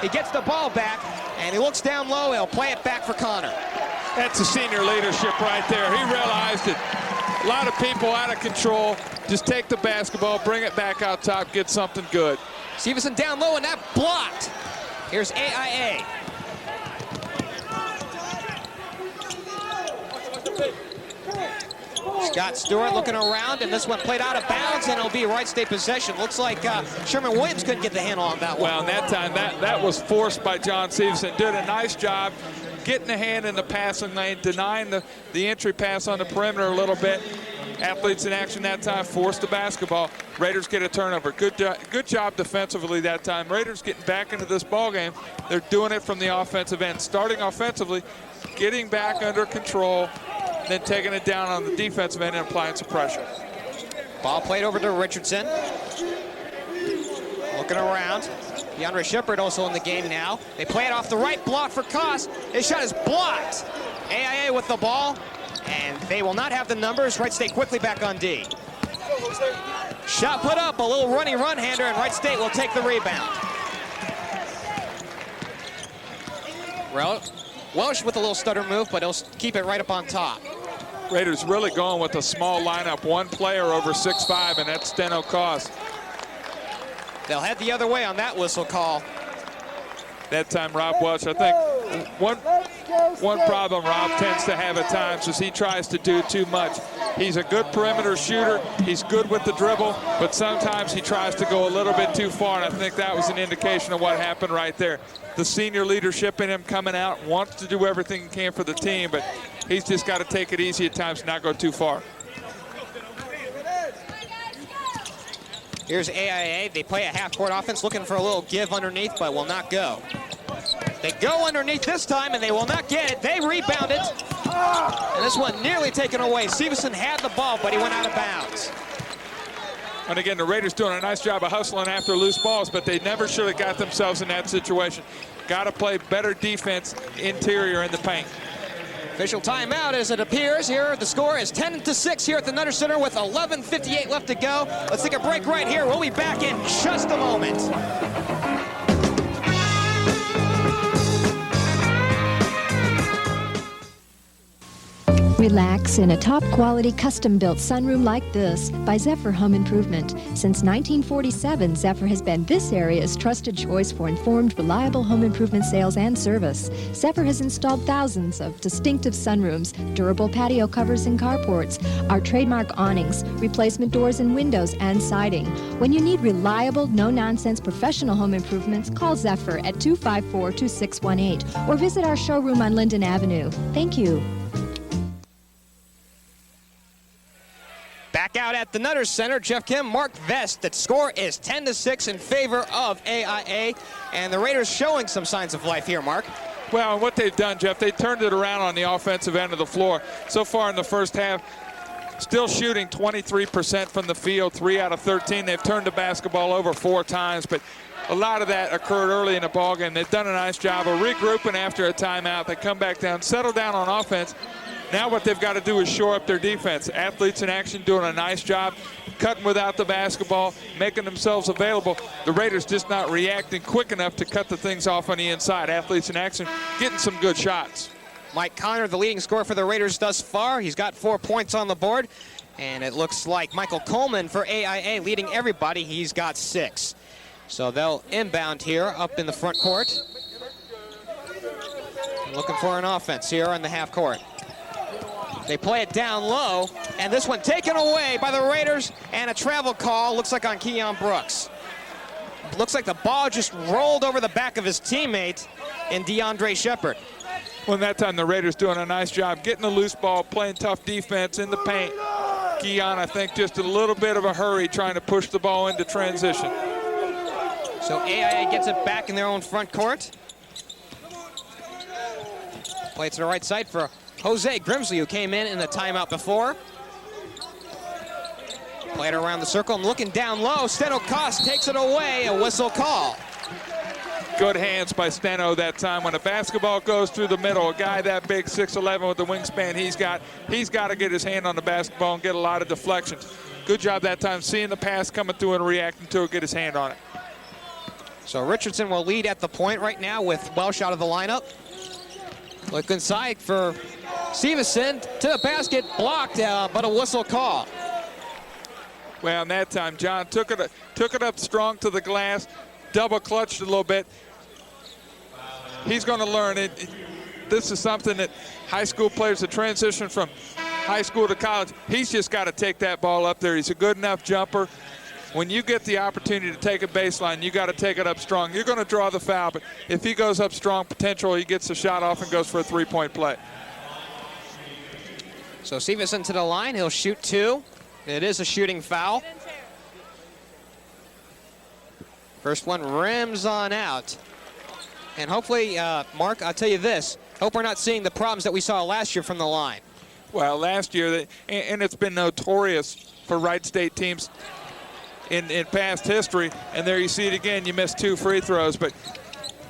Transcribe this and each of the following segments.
He gets the ball back, and he looks down low. He'll play it back for Connor. That's the senior leadership right there. He realized it. A lot of people out of control. Just take the basketball, bring it back out top, get something good. Stevenson down low, and that blocked. Here's AIA. Scott Stewart looking around, and this one played out of bounds, and it'll be Wright State possession. Looks like Sherman Williams couldn't get the handle on that one. Well, and that time, that was forced by John Stevenson. Did a nice job getting the hand in the passing lane, denying the entry pass on the perimeter a little bit. Athletes in action that time, forced the basketball. Raiders get a turnover. Good job defensively that time. Raiders getting back into this ball game. They're doing it from the offensive end, starting offensively, getting back under control, then taking it down on the defensive end and applying some pressure. Ball played over to Richardson. Looking around. DeAndre Shepard also in the game now. They play it off the right block for Koss. His shot is blocked. AIA with the ball, and they will not have the numbers. Wright State quickly back on D. Shot put up, a little runny run-hander, and Wright State will take the rebound. Welch with a little stutter move, but he'll keep it right up on top. Raiders really going with a small lineup. One player over 6'5", and that's Steno Koss. They'll head the other way on that whistle call. That time, Rob Welch, I think one problem Rob tends to have at times is he tries to do too much. He's a good perimeter shooter. He's good with the dribble, but sometimes he tries to go a little bit too far, and I think that was an indication of what happened right there. The senior leadership in him coming out, wants to do everything he can for the team, but he's just got to take it easy at times and not go too far. Here's AIA. They play a half-court offense, looking for a little give underneath, but will not go. They go underneath this time, and they will not get it. They rebound it. And this one nearly taken away. Stevenson had the ball, but he went out of bounds. And again, the Raiders doing a nice job of hustling after loose balls, but they never should have got themselves in that situation. Got to play better defense interior in the paint. Official timeout as it appears here. The score is 10-6 here at the Nutter Center with 11:58 left to go. Let's take a break right here. We'll be back in just a moment. Relax in a top-quality custom-built sunroom like this by Zephyr Home Improvement. Since 1947, Zephyr has been this area's trusted choice for informed, reliable home improvement sales and service. Zephyr has installed thousands of distinctive sunrooms, durable patio covers and carports, our trademark awnings, replacement doors and windows, and siding. When you need reliable, no-nonsense professional home improvements, call Zephyr at 254-2618 or visit our showroom on Linden Avenue. Thank you. Back out at the Nutter Center, Geoff Kim, Mark Vest. The score is 10-6 in favor of AIA, and the Raiders showing some signs of life here, Mark. Well, what they've done, Jeff, they turned it around on the offensive end of the floor. So far in the first half, still shooting 23% from the field, 3 out of 13. They've turned the basketball over 4 times, but a lot of that occurred early in the ballgame. They've done a nice job of regrouping after a timeout. They come back down, settle down on offense. Now what they've got to do is shore up their defense. Athletes in action doing a nice job, cutting without the basketball, making themselves available. The Raiders just not reacting quick enough to cut the things off on the inside. Athletes in action getting some good shots. Mike Connor, the leading scorer for the Raiders thus far. He's got 4 points on the board. And it looks like Michael Coleman for AIA leading everybody. He's got 6. So they'll inbound here up in the front court. Looking for an offense here on the half court. They play it down low, and this one taken away by the Raiders, and a travel call, looks like on Keon Brooks. Looks like the ball just rolled over the back of his teammate in DeAndre Shepard. Well, that time the Raiders doing a nice job getting the loose ball, playing tough defense in the paint. Keon, I think, just a little bit of a hurry trying to push the ball into transition. So AIA gets it back in their own front court. Play it to the right side for Jose Grimsley, who came in the timeout before. Play it around the circle and looking down low. Steno Koss takes it away, a whistle call. Good hands by Steno that time. When a basketball goes through the middle, a guy that big, 6'11", with the wingspan he's got to get his hand on the basketball and get a lot of deflections. Good job that time, seeing the pass coming through and reacting to it, get his hand on it. So Richardson will lead at the point right now with Welch out of the lineup. Look inside for Stevenson to the basket, blocked, but a whistle call. Well, in that time, John took it up strong to the glass, double clutched a little bit. He's going to learn it. This is something that high school players that transition from high school to college, he's just got to take that ball up there. He's a good enough jumper. When you get the opportunity to take a baseline, you got to take it up strong. You're going to draw the foul, but if he goes up strong potential, he gets the shot off and goes for a three-point play. So Stevenson to the line, he'll shoot 2. It is a shooting foul. First one rims on out. And hopefully, Mark, I'll tell you this, hope we're not seeing the problems that we saw last year from the line. Well, last year, and it's been notorious for Wright State teams in past history, and there you see it again, you missed 2 free throws. But,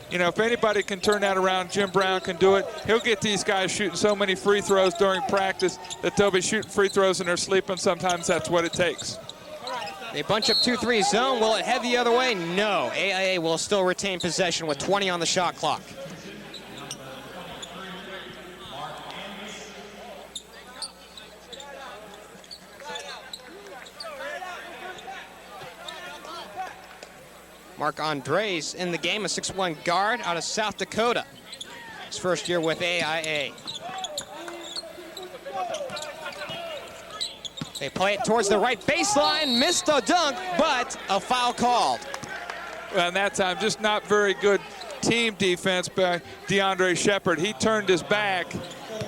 you know, if anybody can turn that around, Jim Brown can do it. He'll get these guys shooting so many free throws during practice that they'll be shooting free throws and they're sleeping. Sometimes that's what it takes. They bunch up 2-3 zone. Will it head the other way? No. AIA will still retain possession with 20 on the shot clock. Mark Andres in the game, a 6'1" guard out of South Dakota. His first year with AIA. They play it towards the right baseline, missed a dunk, but a foul called. Well, and that time, just not very good team defense by DeAndre Shepard. He turned his back.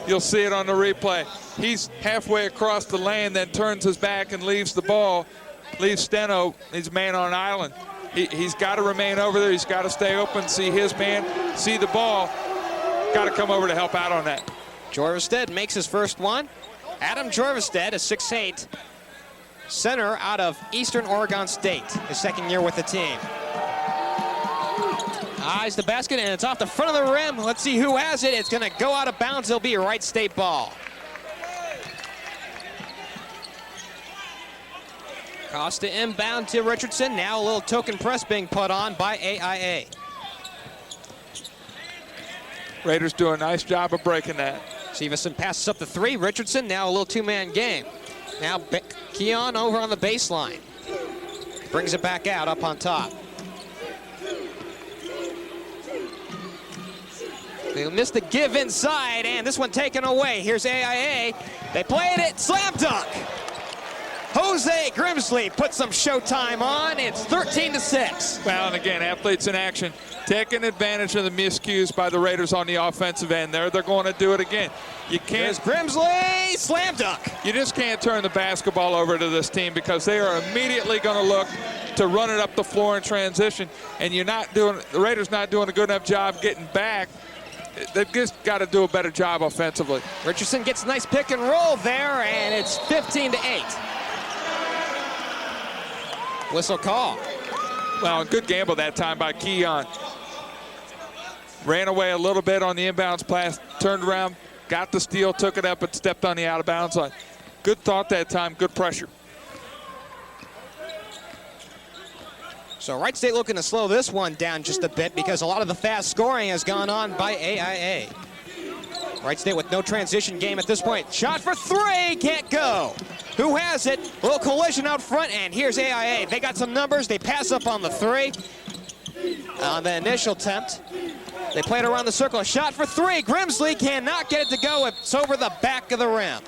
You'll see it on the replay. He's halfway across the lane, then turns his back and leaves the ball, leaves Steno, his man on island. He's got to remain over there. He's got to stay open, see his man, see the ball. Got to come over to help out on that. Jorvestead makes his first one. Adam Jorvestead, a 6'8" center out of Eastern Oregon State, his second year with the team. Eyes the basket, and it's off the front of the rim. Let's see who has it. It's going to go out of bounds. It'll be a Wright State ball. Costa inbound to Richardson. Now a little token press being put on by AIA. Raiders do a nice job of breaking that. Stevenson passes up the 3. Richardson now a little two-man game. Now Keon over on the baseline. Brings it back out up on top. They missed the give inside, and this one taken away. Here's AIA. They played it, slam dunk. Jose Grimsley put some showtime on. It's 13-6. Well, and again, athletes in action, taking advantage of the miscues by the Raiders on the offensive end there. They're going to do it again. You can't. Here's Grimsley, slam dunk. You just can't turn the basketball over to this team because they are immediately going to look to run it up the floor in transition, and the Raiders not doing a good enough job getting back. They've just got to do a better job offensively. Richardson gets a nice pick and roll there, and it's 15-8. Whistle call. Well, a good gamble that time by Keon. Ran away a little bit on the inbounds pass, turned around, got the steal, took it up, and stepped on the out-of-bounds line. Good thought that time, good pressure. So Wright State looking to slow this one down just a bit because a lot of the fast scoring has gone on by AIA. Wright State with no transition game at this point. Shot for 3, can't go. Who has it? A little collision out front, and here's AIA. They got some numbers. They pass up on the 3. On the initial attempt, they played around the circle. A shot for 3. Grimsley cannot get it to go. It's over the back of the rim.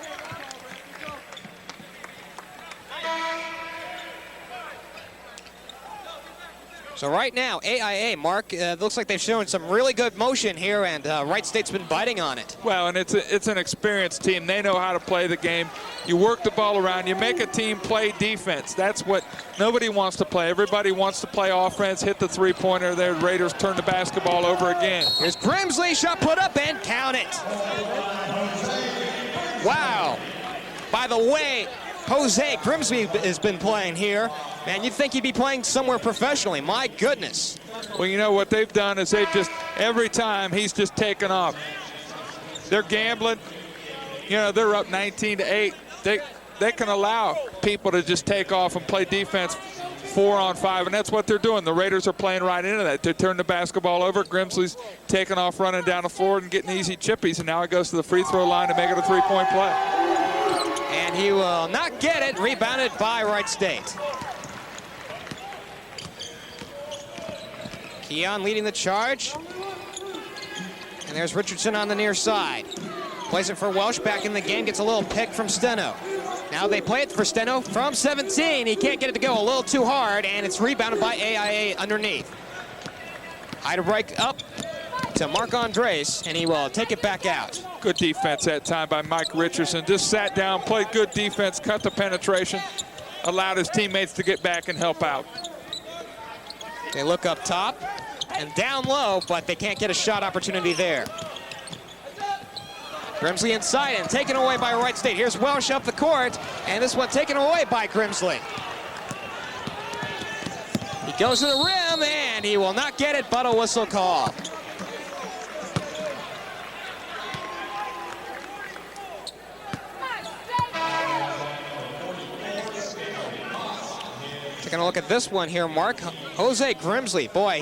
So right now, AIA, Mark, looks like they've shown some really good motion here, and Wright State's been biting on it. Well, and it's an experienced team. They know how to play the game. You work the ball around. You make a team play defense. That's what nobody wants to play. Everybody wants to play offense, hit the three-pointer there. The Raiders turn the basketball over again. Here's Grimsley, shot put up, and count it. Wow. By the way, Jose Grimsley has been playing here. Man, you'd think he'd be playing somewhere professionally. My goodness. Well, you know what they've done is they've just, every time he's just taken off. They're gambling. You know, they're up 19-8. They can allow people to just take off and play defense 4-on-5, and that's what they're doing. The Raiders are playing right into that. They turn the basketball over. Grimsley's taking off, running down the floor and getting easy chippies, and now he goes to the free throw line to make it a 3-point play. And he will not get it. Rebounded by Wright State. Keon leading the charge. And there's Richardson on the near side. Plays it for Welch, back in the game, gets a little pick from Steno. Now they play it for Steno from 17. He can't get it to go, a little too hard, and it's rebounded by AIA underneath. High break up to Mark Andres, and he will take it back out. Good defense that time by Mike Richardson. Just sat down, played good defense, cut the penetration, allowed his teammates to get back and help out. They look up top and down low, but they can't get a shot opportunity there. Grimsley inside and taken away by Wright State. Here's Welch up the court, and this one taken away by Grimsley. He goes to the rim, and he will not get it, but a whistle call. Taking a look at this one here, Mark. Jose Grimsley, boy,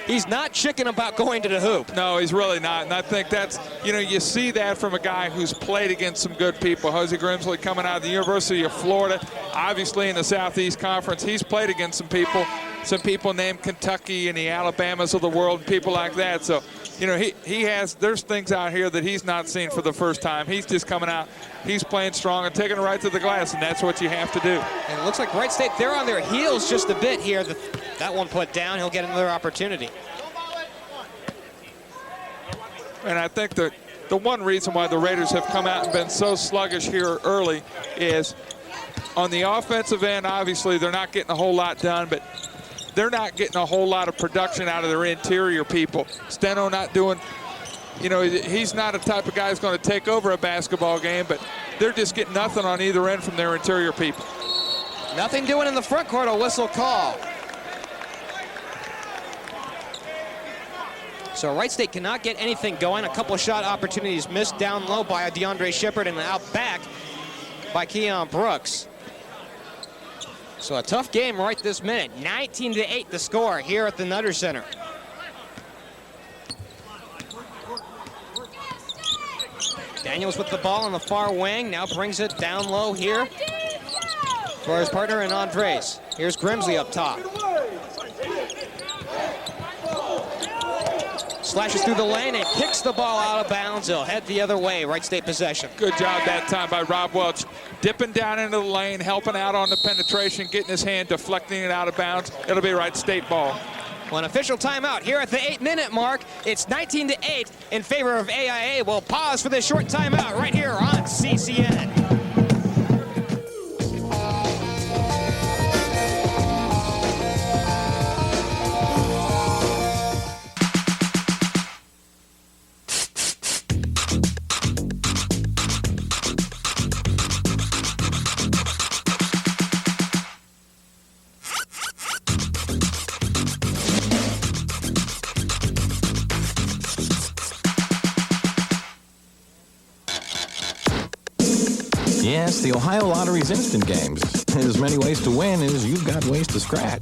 he's not chicken about going to the hoop. No, he's really not, and I think that's, you see that from a guy who's played against some good people. Jose Grimsley coming out of the University of Florida, obviously in the Southeast Conference. He's played against some people named Kentucky and the Alabamas of the world and people like that. So, there's things out here that he's not seen for the first time. He's just coming out, he's playing strong and taking it right to the glass, and that's what you have to do. And it looks like Wright State, they're on their heels just a bit here. That one put down, he'll get another opportunity. And I think that the one reason why the Raiders have come out and been so sluggish here early is on the offensive end, obviously they're not getting a whole lot done, but they're not getting a whole lot of production out of their interior people. Steno not doing, he's not a type of guy who's going to take over a basketball game, but they're just getting nothing on either end from their interior people. Nothing doing in the front court, a whistle call. So Wright State cannot get anything going. A couple of shot opportunities missed down low by DeAndre Shepard and out back by Keon Brooks. So a tough game right this minute. 19-8 the score here at the Nutter Center. Daniels with the ball on the far wing, now brings it down low here for his partner and Andres. Here's Grimsley up top. Slashes through the lane and kicks the ball out of bounds. He'll head the other way. Wright State possession. Good job that time by Rob Welch. Dipping down into the lane, helping out on the penetration, getting his hand, deflecting it out of bounds. It'll be Wright State ball. Well, an official timeout here at the 8-minute mark. It's 19-8 in favor of AIA. We'll pause for this short timeout right here on CCN. Yes, the Ohio Lottery's instant games. As many ways to win as you've got ways to scratch.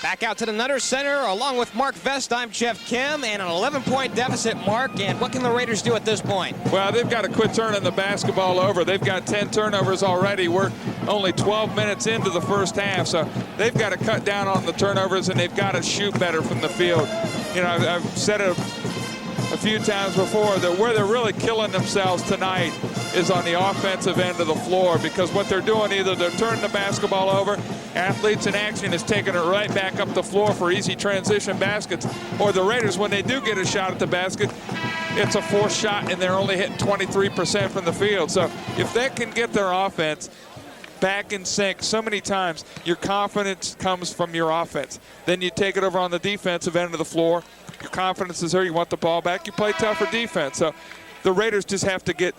Back out to the Nutter Center, along with Mark Vest, I'm Geoff Kim, and an 11-point deficit, Mark. And what can the Raiders do at this point? Well, they've got to quit turning the basketball over. They've got 10 turnovers already. We're only 12 minutes into the first half, so they've got to cut down on the turnovers, and they've got to shoot better from the field. I've said it a few times before that where they're really killing themselves tonight is on the offensive end of the floor, because what they're doing, either they're turning the basketball over, athletes in action is taking it right back up the floor for easy transition baskets, or the Raiders, when they do get a shot at the basket, it's a forced shot and they're only hitting 23% from the field. So if they can get their offense back in sync, so many times your confidence comes from your offense. Then you take it over on the defensive end of the floor. Your confidence is there. You want the ball back. You play tougher defense. So the Raiders just have to get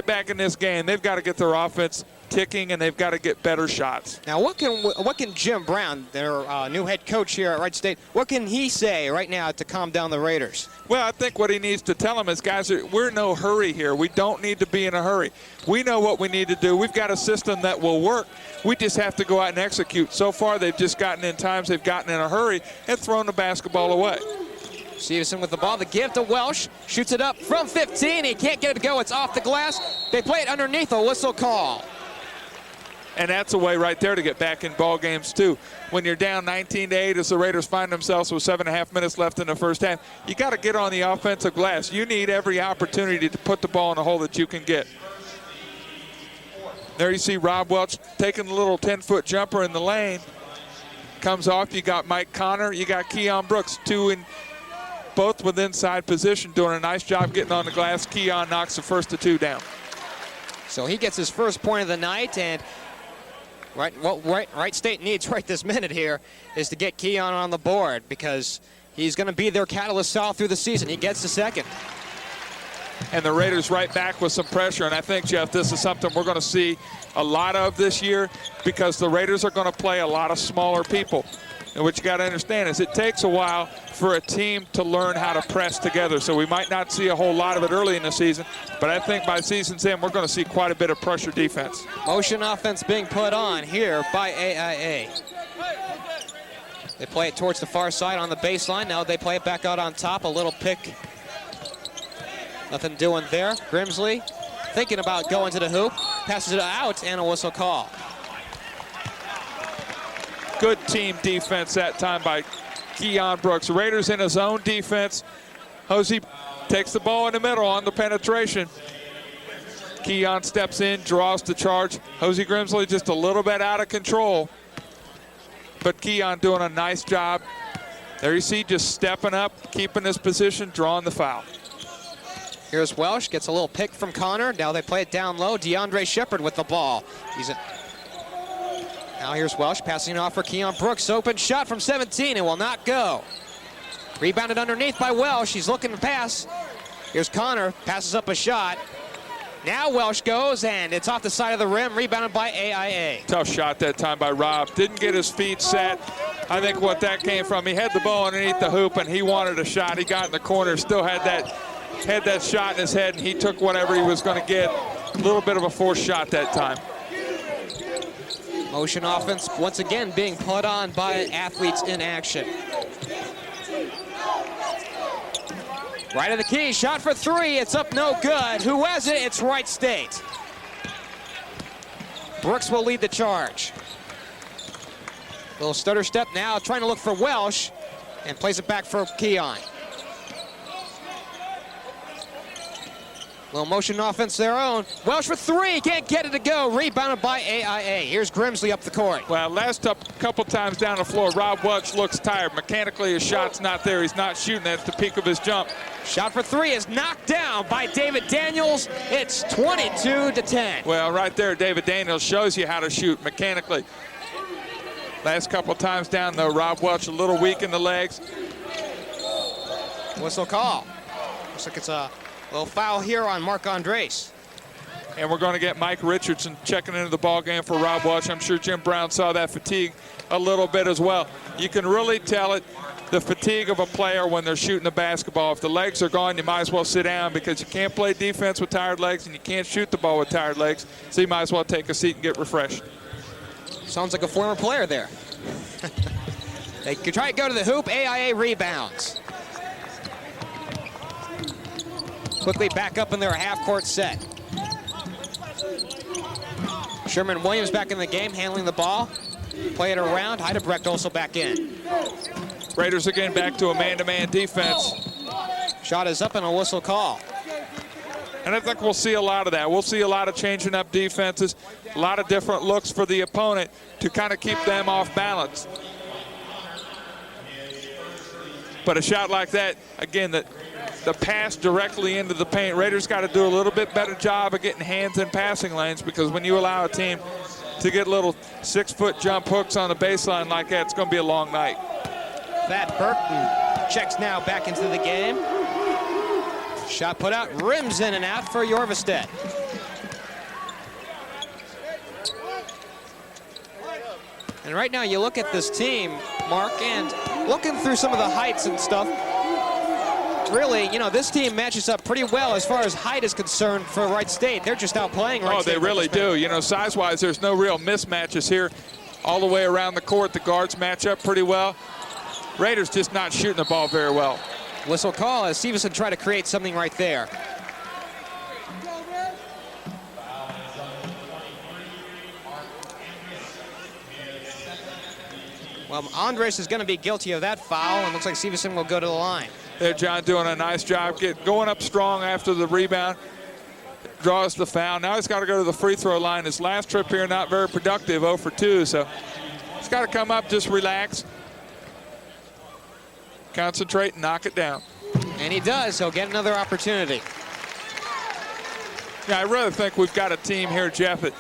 back in this game. They've got to get their offense ticking, and they've got to get better shots. Now, what can Jim Brown, their new head coach here at Wright State, what can he say right now to calm down the Raiders? Well, I think what he needs to tell them is, guys, we're in no hurry here. We don't need to be in a hurry. We know what we need to do. We've got a system that will work. We just have to go out and execute. So far, they've just gotten in times they've gotten in a hurry and thrown the basketball away. Stevenson with the ball, the give to Welch, shoots it up from 15. He can't get it to go. It's off the glass. They play it underneath, a whistle call. And that's a way right there to get back in ball games, too. When you're down 19-8 as the Raiders find themselves with 7.5 minutes left in the first half, you got to get on the offensive glass. You need every opportunity to put the ball in the hole that you can get. There you see Rob Welch taking the little 10-foot jumper in the lane. Comes off. You got Mike Connor. You got Keon Brooks, both with inside position, doing a nice job getting on the glass. Keon knocks the first of 2 down. So he gets his first point of the night, and what Wright State needs right this minute here is to get Keon on the board, because he's going to be their catalyst all through the season. He gets the second. And the Raiders right back with some pressure. And I think, Jeff, this is something we're going to see a lot of this year, because the Raiders are going to play a lot of smaller people. And what you got to understand is it takes a while for a team to learn how to press together. So we might not see a whole lot of it early in the season, but I think by season's end, we're going to see quite a bit of pressure defense. Motion offense being put on here by AIA. They play it towards the far side on the baseline. Now they play it back out on top. A little pick. Nothing doing there. Grimsley thinking about going to the hoop. Passes it out, and a whistle call. Good team defense that time by Keon Brooks. Raiders in his own defense. Hosey takes the ball in the middle on the penetration. Keon steps in, draws the charge. Hosey Grimsley just a little bit out of control, but Keon doing a nice job. There you see, just stepping up, keeping his position, drawing the foul. Here's Welch, gets a little pick from Connor. Now they play it down low. DeAndre Shepard with the ball. Now here's Welch passing it off for Keon Brooks. Open shot from 17, and will not go. Rebounded underneath by Welch. He's looking to pass. Here's Connor, passes up a shot. Now Welch goes, and it's off the side of the rim, rebounded by AIA. Tough shot that time by Rob. Didn't get his feet set. I think what that came from, he had the ball underneath the hoop, and he wanted a shot. He got in the corner, still had that shot in his head, and he took whatever he was going to get. A little bit of a forced shot that time. Motion offense once again being put on by athletes in action. Right of the key, shot for 3, it's up no good. Who has it? It's Wright State. Brooks will lead the charge. Little stutter step now, trying to look for Welch, and plays it back for Keon. Little motion offense their own. Welch for 3, can't get it to go. Rebounded by AIA. Here's Grimsley up the court. Well, last couple times down the floor, Rob Welch looks tired. Mechanically, his shot's not there. He's not shooting at the peak of his jump. Shot for 3 is knocked down by David Daniels. It's 22-10. Well, right there, David Daniels shows you how to shoot mechanically. Last couple times down, though, Rob Welch a little weak in the legs. Whistle call. Looks like it's a little foul here on Mark Andres. And we're going to get Mike Richardson checking into the ball game for Rob Welch. I'm sure Jim Brown saw that fatigue a little bit as well. You can really tell it, the fatigue of a player when they're shooting the basketball. If the legs are gone, you might as well sit down, because you can't play defense with tired legs and you can't shoot the ball with tired legs. So you might as well take a seat and get refreshed. Sounds like a former player there. They could try to go to the hoop. AIA rebounds. Quickly back up in their half-court set. Sherman Williams back in the game, handling the ball. Play it around. Heidebrecht also back in. Raiders again back to a man-to-man defense. Shot is up and a whistle call. And I think we'll see a lot of that. We'll see a lot of changing up defenses, a lot of different looks for the opponent to kind of keep them off balance. But a shot like that, again, the pass directly into the paint, Raiders got to do a little bit better job of getting hands in passing lanes, because when you allow a team to get little 6-foot jump hooks on the baseline like that, it's going to be a long night. Thad Burton checks now back into the game. Shot put out, rims in and out for Jorvestedt. And right now you look at this team, Mark, and looking through some of the heights and stuff, really, you know, this team matches up pretty well as far as height is concerned for Wright State. They're just outplaying Wright State. Oh, they really do. You know, size-wise, there's no real mismatches here. All the way around the court, the guards match up pretty well. Raiders just not shooting the ball very well. Whistle call as Stevenson tried to create something right there. Well, Andres is going to be guilty of that foul, and looks like Stevenson will go to the line. There, John doing a nice job going up strong after the rebound. Draws the foul. Now he's got to go to the free throw line. His last trip here not very productive, 0 for 2, so he's got to come up, just relax, concentrate, and knock it down. And he does. He'll get another opportunity. Yeah, I really think we've got a team here, Jeff, that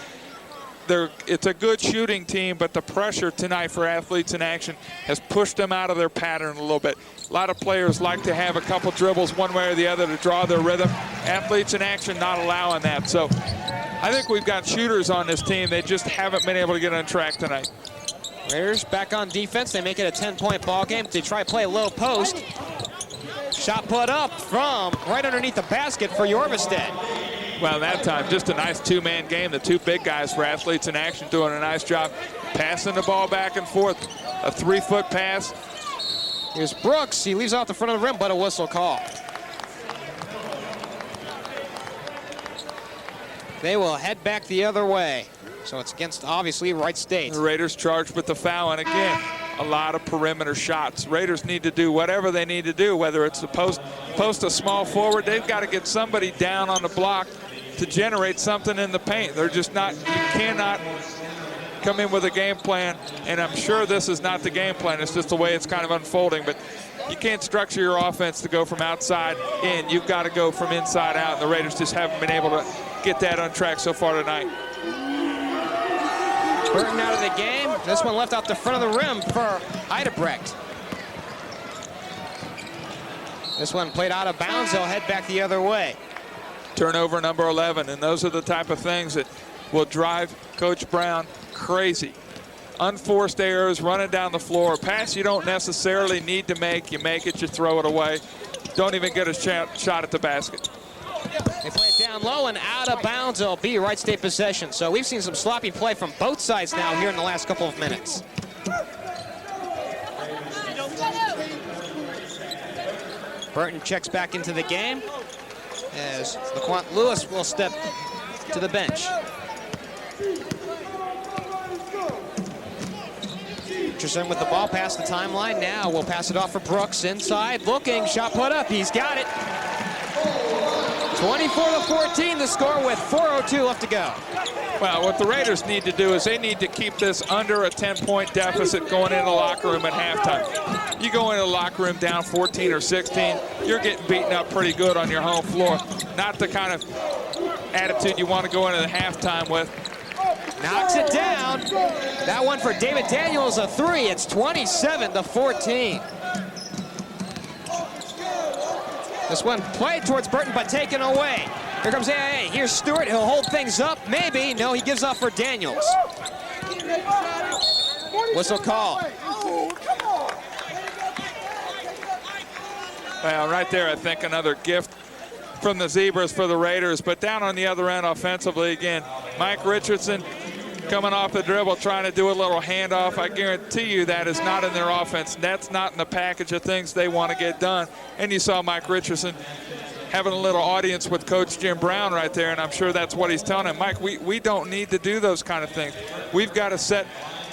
it's a good shooting team, but the pressure tonight for Athletes in Action has pushed them out of their pattern a little bit. A lot of players like to have a couple dribbles one way or the other to draw their rhythm. Athletes in Action not allowing that. So I think we've got shooters on this team. They just haven't been able to get on track tonight. Raiders back on defense. They make it a 10-point ball game. They try to play a low post. Shot put up from right underneath the basket for Jorvestedt. Well, that time, just a nice two-man game. The two big guys for Athletes in Action doing a nice job passing the ball back and forth. A 3-foot pass. Here's Brooks. He leaves off the front of the rim, but a whistle call. They will head back the other way. So it's against, obviously, Wright State. The Raiders charged with the foul, and again, a lot of perimeter shots. Raiders need to do whatever they need to do, whether it's to post a small forward. They've got to get somebody down on the block to generate something in the paint. They're just not, you cannot come in with a game plan, and I'm sure this is not the game plan. It's just the way it's kind of unfolding, but you can't structure your offense to go from outside in. You've got to go from inside out, and the Raiders just haven't been able to get that on track so far tonight. Burton out of the game. This one left out the front of the rim for Heidebrecht. This one played out of bounds. They'll head back the other way. Turnover number 11, and those are the type of things that will drive Coach Brown crazy. Unforced errors, running down the floor, a pass you don't necessarily need to make. You make it, you throw it away. Don't even get a shot at the basket. They play it down low and out of bounds. It'll be Wright State possession. So we've seen some sloppy play from both sides now here in the last couple of minutes. Burton checks back into the game as LaQuant Lewis will step to the bench. Richardson with the ball past the timeline. Now we'll pass it off for Brooks inside. Looking, shot put up. He's got it. 24-14 the score with 4:02 left to go. Well, what the Raiders need to do is they need to keep this under a 10-point deficit going into the locker room at halftime. You go into the locker room down 14 or 16, you're getting beaten up pretty good on your home floor. Not the kind of attitude you want to go into the halftime with. Knocks it down. That one for David Daniels, a three. It's 27-14. This one played towards Burton, but taken away. Here comes AIA. Here's Stewart. He'll hold things up. Maybe. No, he gives up for Daniels. Whistle call. Well, right there, I think another gift from the Zebras for the Raiders. But down on the other end offensively again, Mike Richardson coming off the dribble, trying to do a little handoff. I guarantee you that is not in their offense. That's not in the package of things they want to get done. And you saw Mike Richardson having a little audience with Coach Jim Brown right there, and I'm sure that's what he's telling him. Mike, we don't need to do those kind of things. We've got a set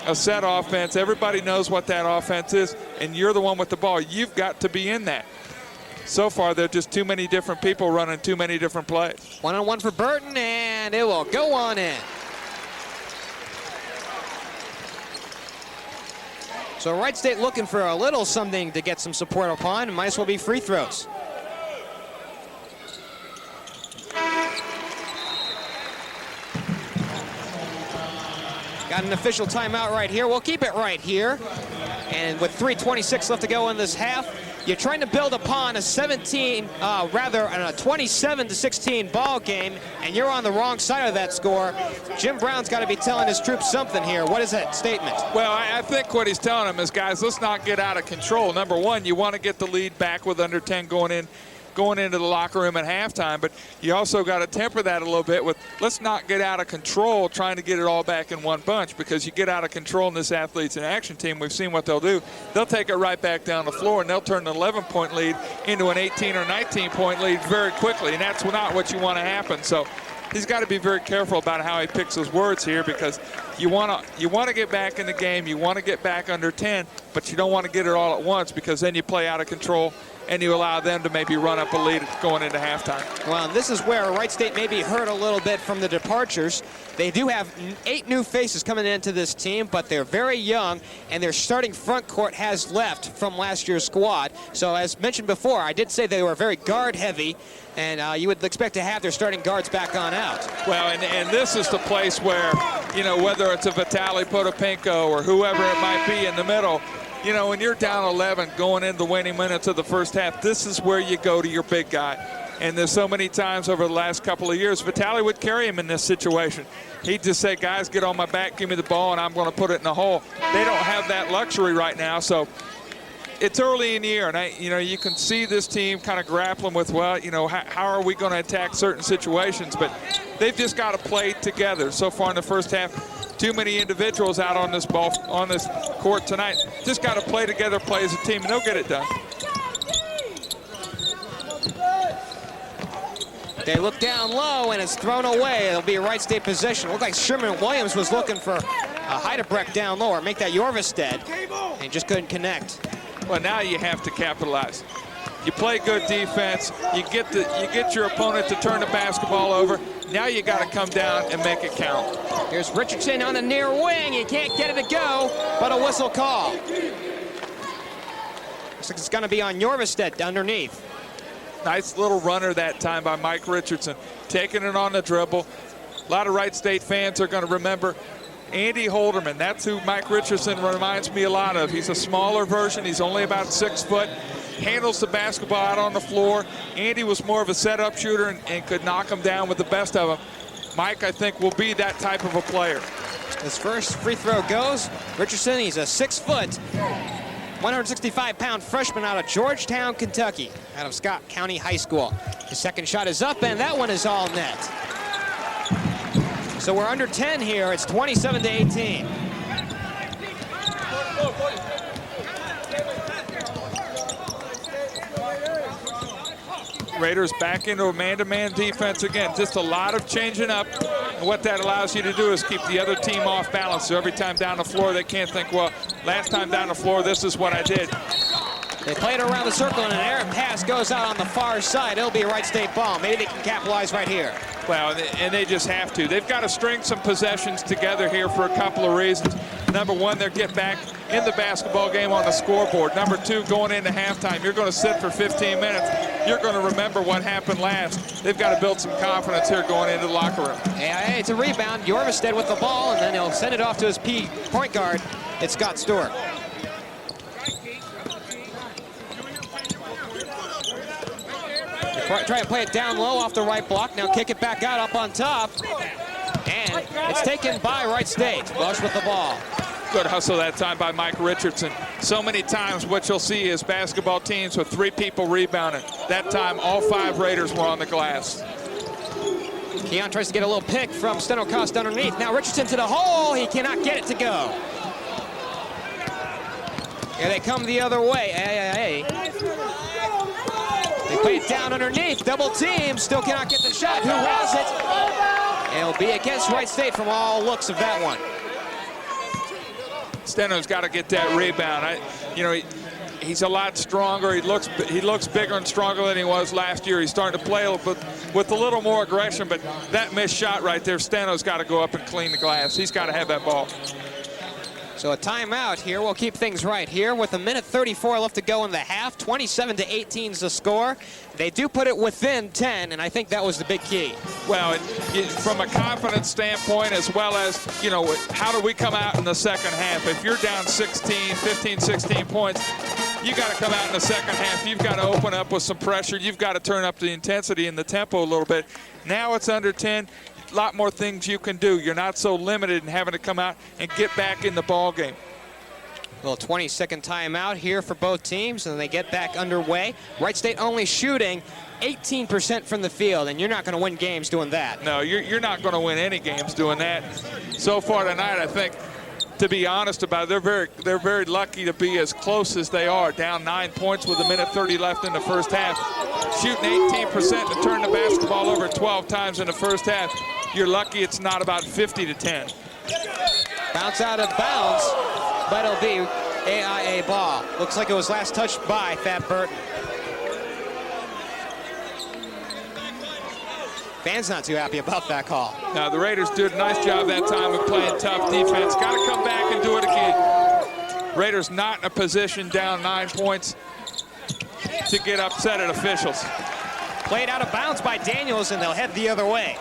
offense. Everybody knows what that offense is, and you're the one with the ball. You've got to be in that. So far, there are just too many different people running too many different plays. One-on-one for Burton, and it will go on in. So Wright State looking for a little something to get some support upon. It might as well be free throws. Got an official timeout right here. We'll keep it right here. And with 3:26 left to go in this half, you're trying to build upon a 27-16 ball game, and you're on the wrong side of that score. Jim Brown's got to be telling his troops something here. What is that statement? Well, I think what he's telling them is, guys, let's not get out of control. Number one, you want to get the lead back with under 10 going into the locker room at halftime, but you also got to temper that a little bit with, let's not get out of control trying to get it all back in one bunch, because you get out of control in this athletes in action team, we've seen what they'll do. They'll take it right back down the floor, and they'll turn an 11-point lead into an 18 or 19-point lead very quickly, and that's not what you want to happen. So he's got to be very careful about how he picks his words here, because you want to get back in the game, you want to get back under 10, but you don't want to get it all at once, because then you play out of control and you allow them to maybe run up a lead going into halftime. Well, this is where Wright State maybe hurt a little bit from the departures. They do have 8 new faces coming into this team, but they're very young, and their starting front court has left from last year's squad. So as mentioned before, I did say they were very guard heavy, and you would expect to have their starting guards back on out. Well, and this is the place where, you know, whether it's a Vitaly Potapenko or whoever it might be in the middle, you know, when you're down 11 going into the winning minutes of the first half, this is where you go to your big guy. And there's so many times over the last couple of years, Vitaly would carry him in this situation. He'd just say, guys, get on my back, give me the ball, and I'm going to put it in the hole. They don't have that luxury right now, so it's early in the year, and you know, you can see this team kind of grappling with, well, you know, how are we going to attack certain situations? But they've just got to play together. So far in the first half, too many individuals out on this court tonight. Just got to play together, play as a team, and they'll get it done. They look down low, and it's thrown away. It'll be a Wright State possession. Looked like Sherman Williams was looking for a Heidebrecht down low, or make that Jorvestead, and just couldn't connect. Well, now you have to capitalize. You play good defense. You get your opponent to turn the basketball over. Now you got to come down and make it count. Here's Richardson on the near wing. He can't get it to go, but a whistle call. Looks like it's going to be on Jorvestead underneath. Nice little runner that time by Mike Richardson, taking it on the dribble. A lot of Wright State fans are going to remember Andy Holderman. That's who Mike Richardson reminds me a lot of. He's a smaller version. He's only about 6 foot. Handles the basketball out on the floor. Andy was more of a setup shooter and could knock him down with the best of them. Mike, I think, will be that type of a player. His first free throw goes. Richardson, he's a 6 foot, 165-pound freshman out of Georgetown, Kentucky, out of Scott County High School. His second shot is up, and that one is all net. So we're under 10 here. It's 27-18. Raiders back into a man-to-man defense again. Just a lot of changing up. And what that allows you to do is keep the other team off balance. So every time down the floor, they can't think, well, last time down the floor, this is what I did. They play it around the circle, and an errant pass goes out on the far side. It'll be a Wright State ball. Maybe they can capitalize right here. Well, and they just have to. They've got to string some possessions together here for a couple of reasons. Number one, they'll get back in the basketball game on the scoreboard. Number two, going into halftime, you're going to sit for 15 minutes. You're going to remember what happened last. They've got to build some confidence here going into the locker room. Hey, it's a rebound. Jorvestead with the ball, and then he'll send it off to his point guard. It's Scott Stewart. Try to play it down low off the right block. Now kick it back out up on top. And it's taken by Wright State. Welch with the ball. Good hustle that time by Mike Richardson. So many times what you'll see is basketball teams with 3 people rebounding. That time all 5 Raiders were on the glass. Keon tries to get a little pick from Steno Cost underneath. Now Richardson to the hole. He cannot get it to go. Here they come the other way. They play it down underneath. Double team. Still cannot get the shot. Who has it? It'll be against Wright State from all looks of that one. Steno's got to get that rebound. He's a lot stronger. He looks bigger and stronger than he was last year. He's starting to play with a little more aggression, but that missed shot right there, Steno's got to go up and clean the glass. He's got to have that ball. So a timeout here. We'll keep things right here with 1:34 left to go in the half. 27-18 is the score. They do put it within 10, and I think that was the big key. Well, from a confidence standpoint, as well as, how do we come out in the second half? If you're down 15, 16 points, You got to come out in the second half. You've got to open up with some pressure. You've got to turn up the intensity and the tempo a little bit. Now it's under 10. A lot more things you can do. You're not so limited in having to come out and get back in the ball game. Well, 20-second timeout here for both teams, and they get back underway. Wright State only shooting 18% from the field, and you're not going to win games doing that. No, you're not going to win any games doing that. So far tonight, I think, to be honest about it, they're very lucky to be as close as they are, down 9 points with 1:30 left in the first half. Shooting 18% to turn the basketball over 12 times in the first half. You're lucky it's not about 50-10. Bounce out of bounds, but it'll be AIA ball. Looks like it was last touched by Thad Burton. Fans not too happy about that call. Now the Raiders did a nice job that time of playing tough defense. Got to come back and do it again. Raiders not in a position down 9 points to get upset at officials. Played out of bounds by Daniels, and they'll head the other way.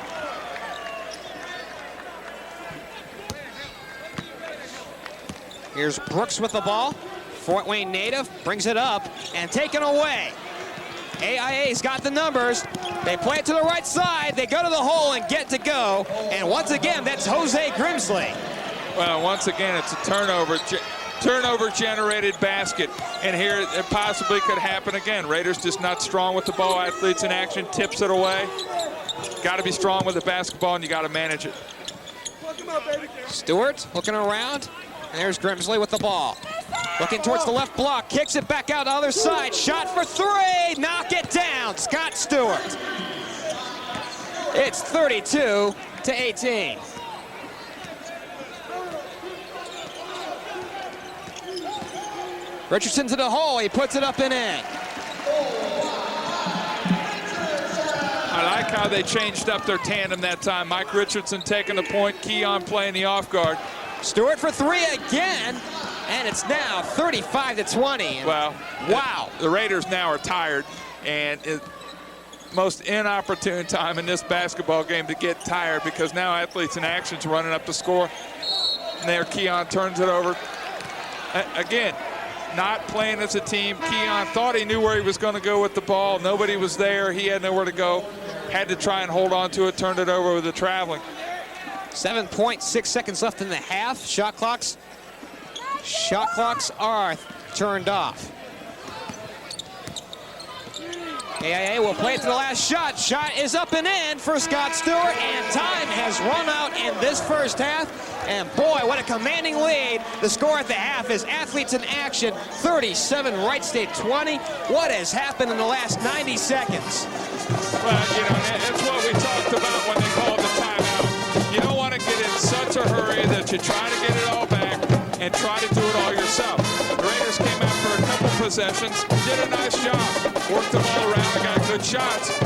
Here's Brooks with the ball. Fort Wayne native brings it up and taken away. AIA's got the numbers. They play it to the right side. They go to the hole and get to go. And once again, that's Jose Grimsley. Well, once again, it's a turnover-generated basket. And here it possibly could happen again. Raiders just not strong with the ball. Athletes in action, tips it away. Got to be strong with the basketball, and you got to manage it. Stewart looking around. And there's Grimsley with the ball. Looking towards the left block, kicks it back out the other side. Shot for three, knock it down, Scott Stewart. It's 32-18. Richardson to the hole, he puts it up and in. I like how they changed up their tandem that time. Mike Richardson taking the point, Keon playing the off guard. Stewart for three again, and it's now 35-20. Well, wow. The Raiders now are tired, and most inopportune time in this basketball game to get tired because now Athletes in Action's running up the score. And there Keon turns it over. Again, not playing as a team. Keon thought he knew where he was going to go with the ball. Nobody was there. He had nowhere to go. Had to try and hold on to it, turned it over with the traveling. 7.6 seconds left in the half. Shot clocks are turned off. AIA will play it to the last shot. Shot is up and in for Scott Stewart, and time has run out in this first half. And boy, what a commanding lead. The score at the half is Athletes in Action 37, Wright State 20. What has happened in the last 90 seconds? Well, you know, that's what we talked about when they called the timeout. You don't want to get in such a hurry that you try to get it all back and try to do it all yourself. The Raiders came out for a couple possessions, did a nice job, worked them all around, got good shots.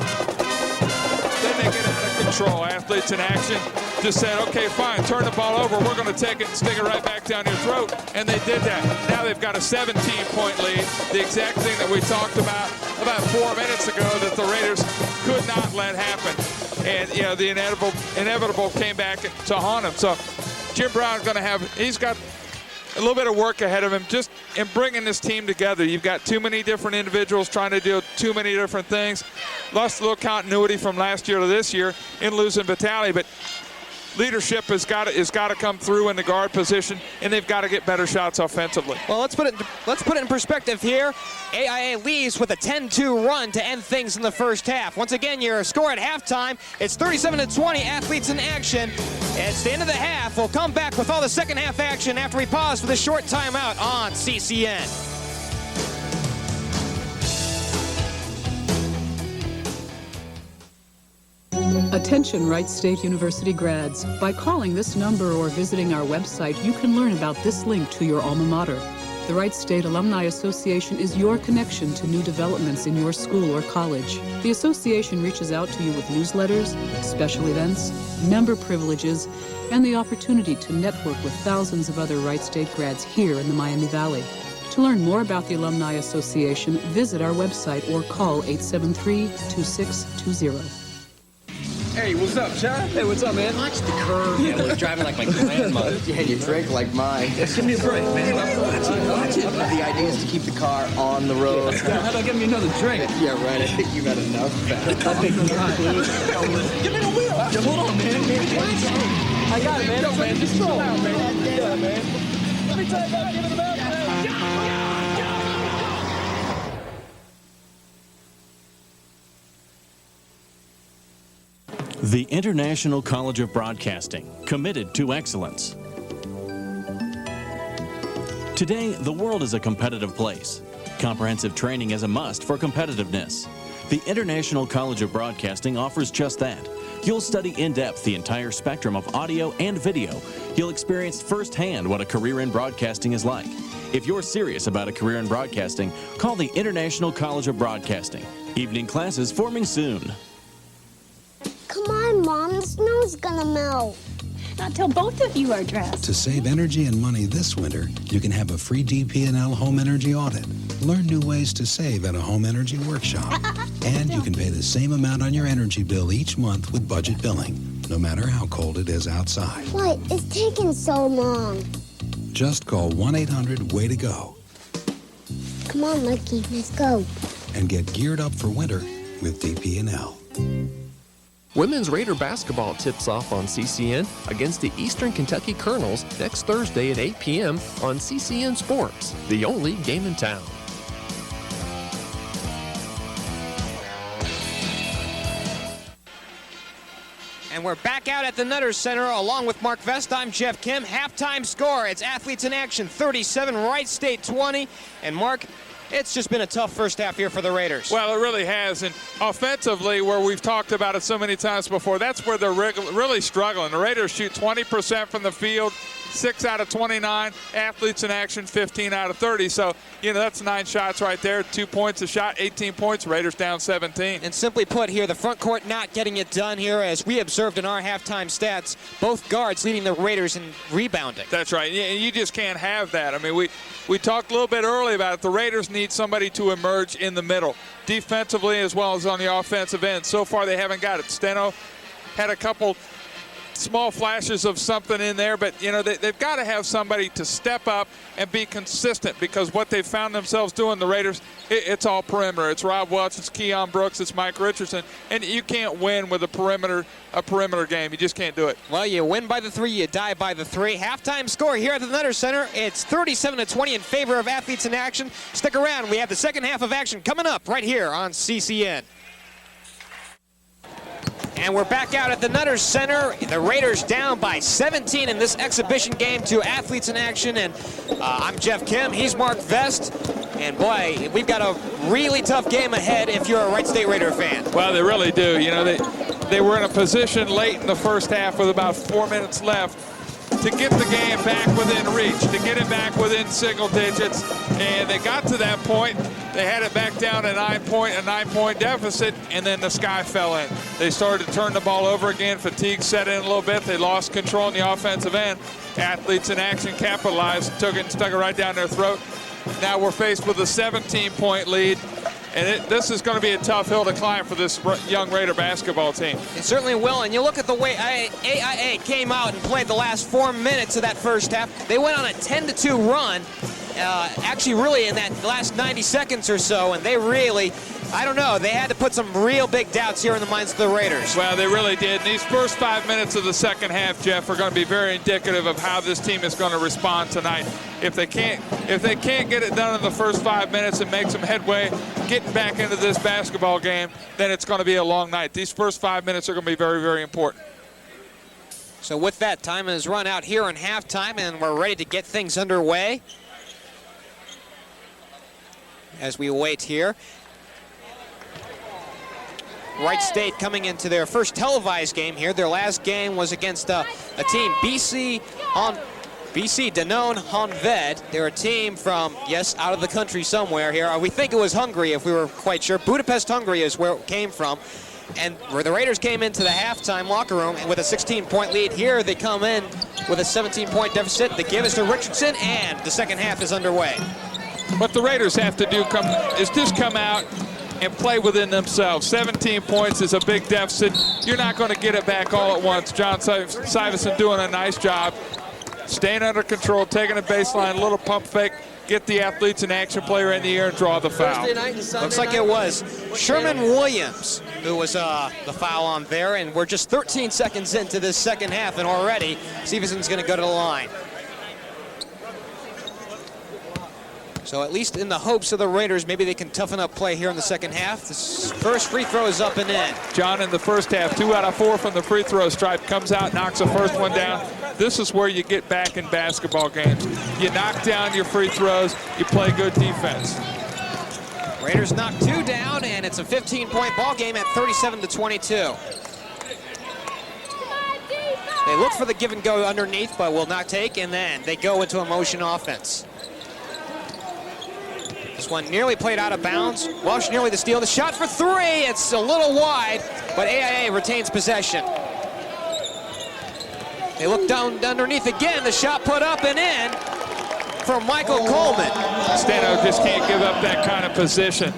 Then they get out of control. Athletes in Action just said, okay, fine, turn the ball over. We're going to take it and stick it right back down your throat. And they did that. Now they've got a 17-point lead, the exact thing that we talked about 4 minutes ago that the Raiders could not let happen. And, you know, the inevitable came back to haunt him. So Jim Brown's going to he's got a little bit of work ahead of him just in bringing this team together. You've got too many different individuals trying to do too many different things. Lost a little continuity from last year to this year in losing Vitale, but leadership has got to come through in the guard position, and they've got to get better shots offensively. Well, let's put it in perspective here. AIA leads with a 10-2 run to end things in the first half. Once again, your score at halftime, it's 37-20, Athletes in Action. It's the end of the half. We'll come back with all the second half action after we pause for this short timeout on CCN. Attention Wright State University grads. By calling this number or visiting our website, you can learn about this link to your alma mater. The Wright State Alumni Association is your connection to new developments in your school or college. The association reaches out to you with newsletters, special events, member privileges, and the opportunity to network with thousands of other Wright State grads here in the Miami Valley. To learn more about the Alumni Association, visit our website or call 873-2620. Hey, what's up, John? Hey, what's up, man? Watch the curve. Yeah, we're driving like my grandmother. Yeah, you drink like mine. Give me a break, man. Watch it. The idea is to keep the car on the road. How about giving me another drink? Yeah, right. I think you've had enough, man. I think you're right. Give me the wheel. Hold on, man. I got it, man. Yo, man, just chill out, man. Yeah, man. Let me tell you about giving them out, man. The International College of Broadcasting, committed to excellence. Today, the world is a competitive place. Comprehensive training is a must for competitiveness. The International College of Broadcasting offers just that. You'll study in depth the entire spectrum of audio and video. You'll experience firsthand what a career in broadcasting is like. If you're serious about a career in broadcasting, call the International College of Broadcasting. Evening classes forming soon. Come on, Mom, the snow's gonna melt. Not till both of you are dressed. To save energy and money this winter, you can have a free DP&L home energy audit. Learn new ways to save at a home energy workshop. And you can pay the same amount on your energy bill each month with budget billing, no matter how cold it is outside. Why, it's taking so long. Just call 1-800-WAY-TO-GO. Come on, Lucky, let's go. And get geared up for winter with DP&L. Women's Raider basketball tips off on CCN against the Eastern Kentucky Colonels next Thursday at 8 p.m. on CCN Sports, the only game in town. And we're back out at the Nutter Center along with Mark Vest. I'm Geoff Kim. Halftime score, it's Athletes in Action 37, Wright State 20. And Mark, it's just been a tough first half here for the Raiders. Well, it really has. And offensively, where we've talked about it so many times before, that's where they're really struggling. The Raiders shoot 20% from the field, 6 out of 29. Athletes in Action, 15 out of 30. So, you know, that's 9 shots right there. 2 points a shot, 18 points. Raiders down 17. And simply put here, the front court not getting it done here, as we observed in our halftime stats. Both guards leading the Raiders in rebounding. That's right. You just can't have that. I mean, we talked a little bit early about it. The Raiders need somebody to emerge in the middle, defensively as well as on the offensive end. So far, they haven't got it. Steno had a couple small flashes of something in there, but you know they've got to have somebody to step up and be consistent, because what they've found themselves doing, the Raiders, it's all perimeter. It's Rob Welch, it's Keon Brooks, it's Mike Richardson, and you can't win with a perimeter game. You just can't do it. Well, you win by the 3, you die by the 3. Halftime score here at the Nutter Center, it's 37-20 in favor of Athletes in Action. Stick around, we have the second half of action coming up right here on CCN. And we're back out at the Nutter Center. The Raiders down by 17 in this exhibition game to Athletes in Action. And I'm Geoff Kim. He's Mark Vest. And boy, we've got a really tough game ahead if you're a Wright State Raider fan. Well, they really do. You know, they were in a position late in the first half with about 4 minutes left to get the game back within reach, to get it back within single digits. And they got to that point. They had it back down to a 9-point deficit, and then the sky fell in. They started to turn the ball over again. Fatigue set in a little bit. They lost control on the offensive end. Athletes in Action capitalized, took it and stuck it right down their throat. Now we're faced with a 17-point lead. And this is going to be a tough hill to climb for this young Raider basketball team. It certainly will. And you look at the way AIA came out and played the last 4 minutes of that first half. They went on a 10-2 run, actually really in that last 90 seconds or so. And they really, I don't know, they had to put some real big doubts here in the minds of the Raiders. Well, they really did. And these first 5 minutes of the second half, Jeff, are going to be very indicative of how this team is going to respond tonight. If they can't get it done in the first 5 minutes and make some headway, getting back into this basketball game, then it's going to be a long night. These first 5 minutes are going to be very, very important. So with that, time has run out here in halftime, and we're ready to get things underway as we wait here. Wright State coming into their first televised game here. Their last game was against a team, BC Danone Honved. They're a team from, yes, out of the country somewhere here. We think it was Hungary, if we were quite sure. Budapest, Hungary is where it came from. And where the Raiders came into the halftime locker room with a 16-point lead, here they come in with a 17-point deficit. The give is to Richardson, and the second half is underway. What the Raiders have to do is just come out and play within themselves. 17 points is a big deficit. You're not going to get it back all at once. John Syverson doing a nice job, staying under control, taking a baseline, a little pump fake, get the athletes in action, player in the air, and draw the foul. Looks like it was Sherman Williams who was the foul on there, and we're just 13 seconds into this second half, and already Stephenson's going to go to the line. So at least in the hopes of the Raiders, maybe they can toughen up play here in the second half. This first free throw is up and in. John, in the first half, 2 out of 4 from the free throw stripe, comes out, knocks the first one down. This is where you get back in basketball games. You knock down your free throws, you play good defense. Raiders knock 2 down, and it's a 15-point ball game at 37-22. They look for the give and go underneath, but will not take, and then they go into a motion offense. This one nearly played out of bounds. Welch nearly the steal. The shot for 3. It's a little wide, but AIA retains possession. They look down underneath again. The shot put up and in from Michael Coleman. Stano just can't give up that kind of position.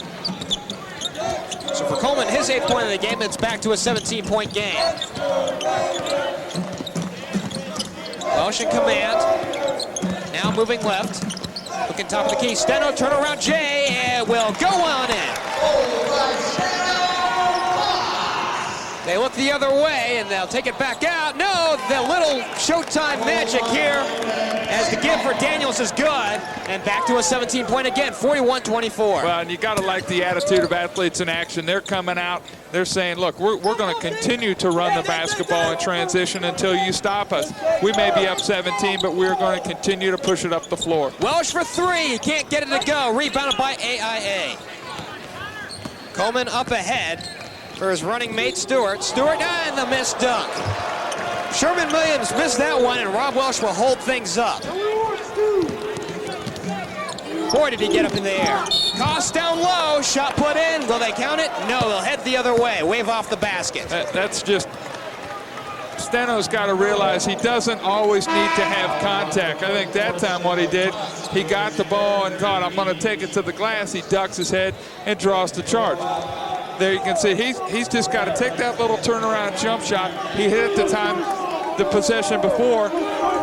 So for Coleman, his 8th point of the game, it's back to a 17-point game. Welch in command. Now moving left. Looking top of the key. Steno, turnaround Jay, and will go on in. They look the other way, and they'll take it back out. No, the little Showtime magic here as the give for Daniels is good. And back to a 17-point again, 41-24. Well, and you got to like the attitude of athletes in action. They're coming out. They're saying, look, we're going to continue to run the basketball in transition until you stop us. We may be up 17, but we're going to continue to push it up the floor. Welch for 3. He can't get it to go. Rebounded by AIA. Coleman up ahead for his running mate, Stewart. Stewart, and the missed dunk. Sherman Williams missed that one, and Rob Welch will hold things up. Boy, did he get up in the air. Cost down low, shot put in. Will they count it? No, they'll head the other way. Wave off the basket. That's just, Steno's got to realize he doesn't always need to have contact. I think that time what he did, he got the ball and thought, I'm going to take it to the glass. He ducks his head and draws the charge. There you can see he's just got to take that little turnaround jump shot. He hit it the possession before.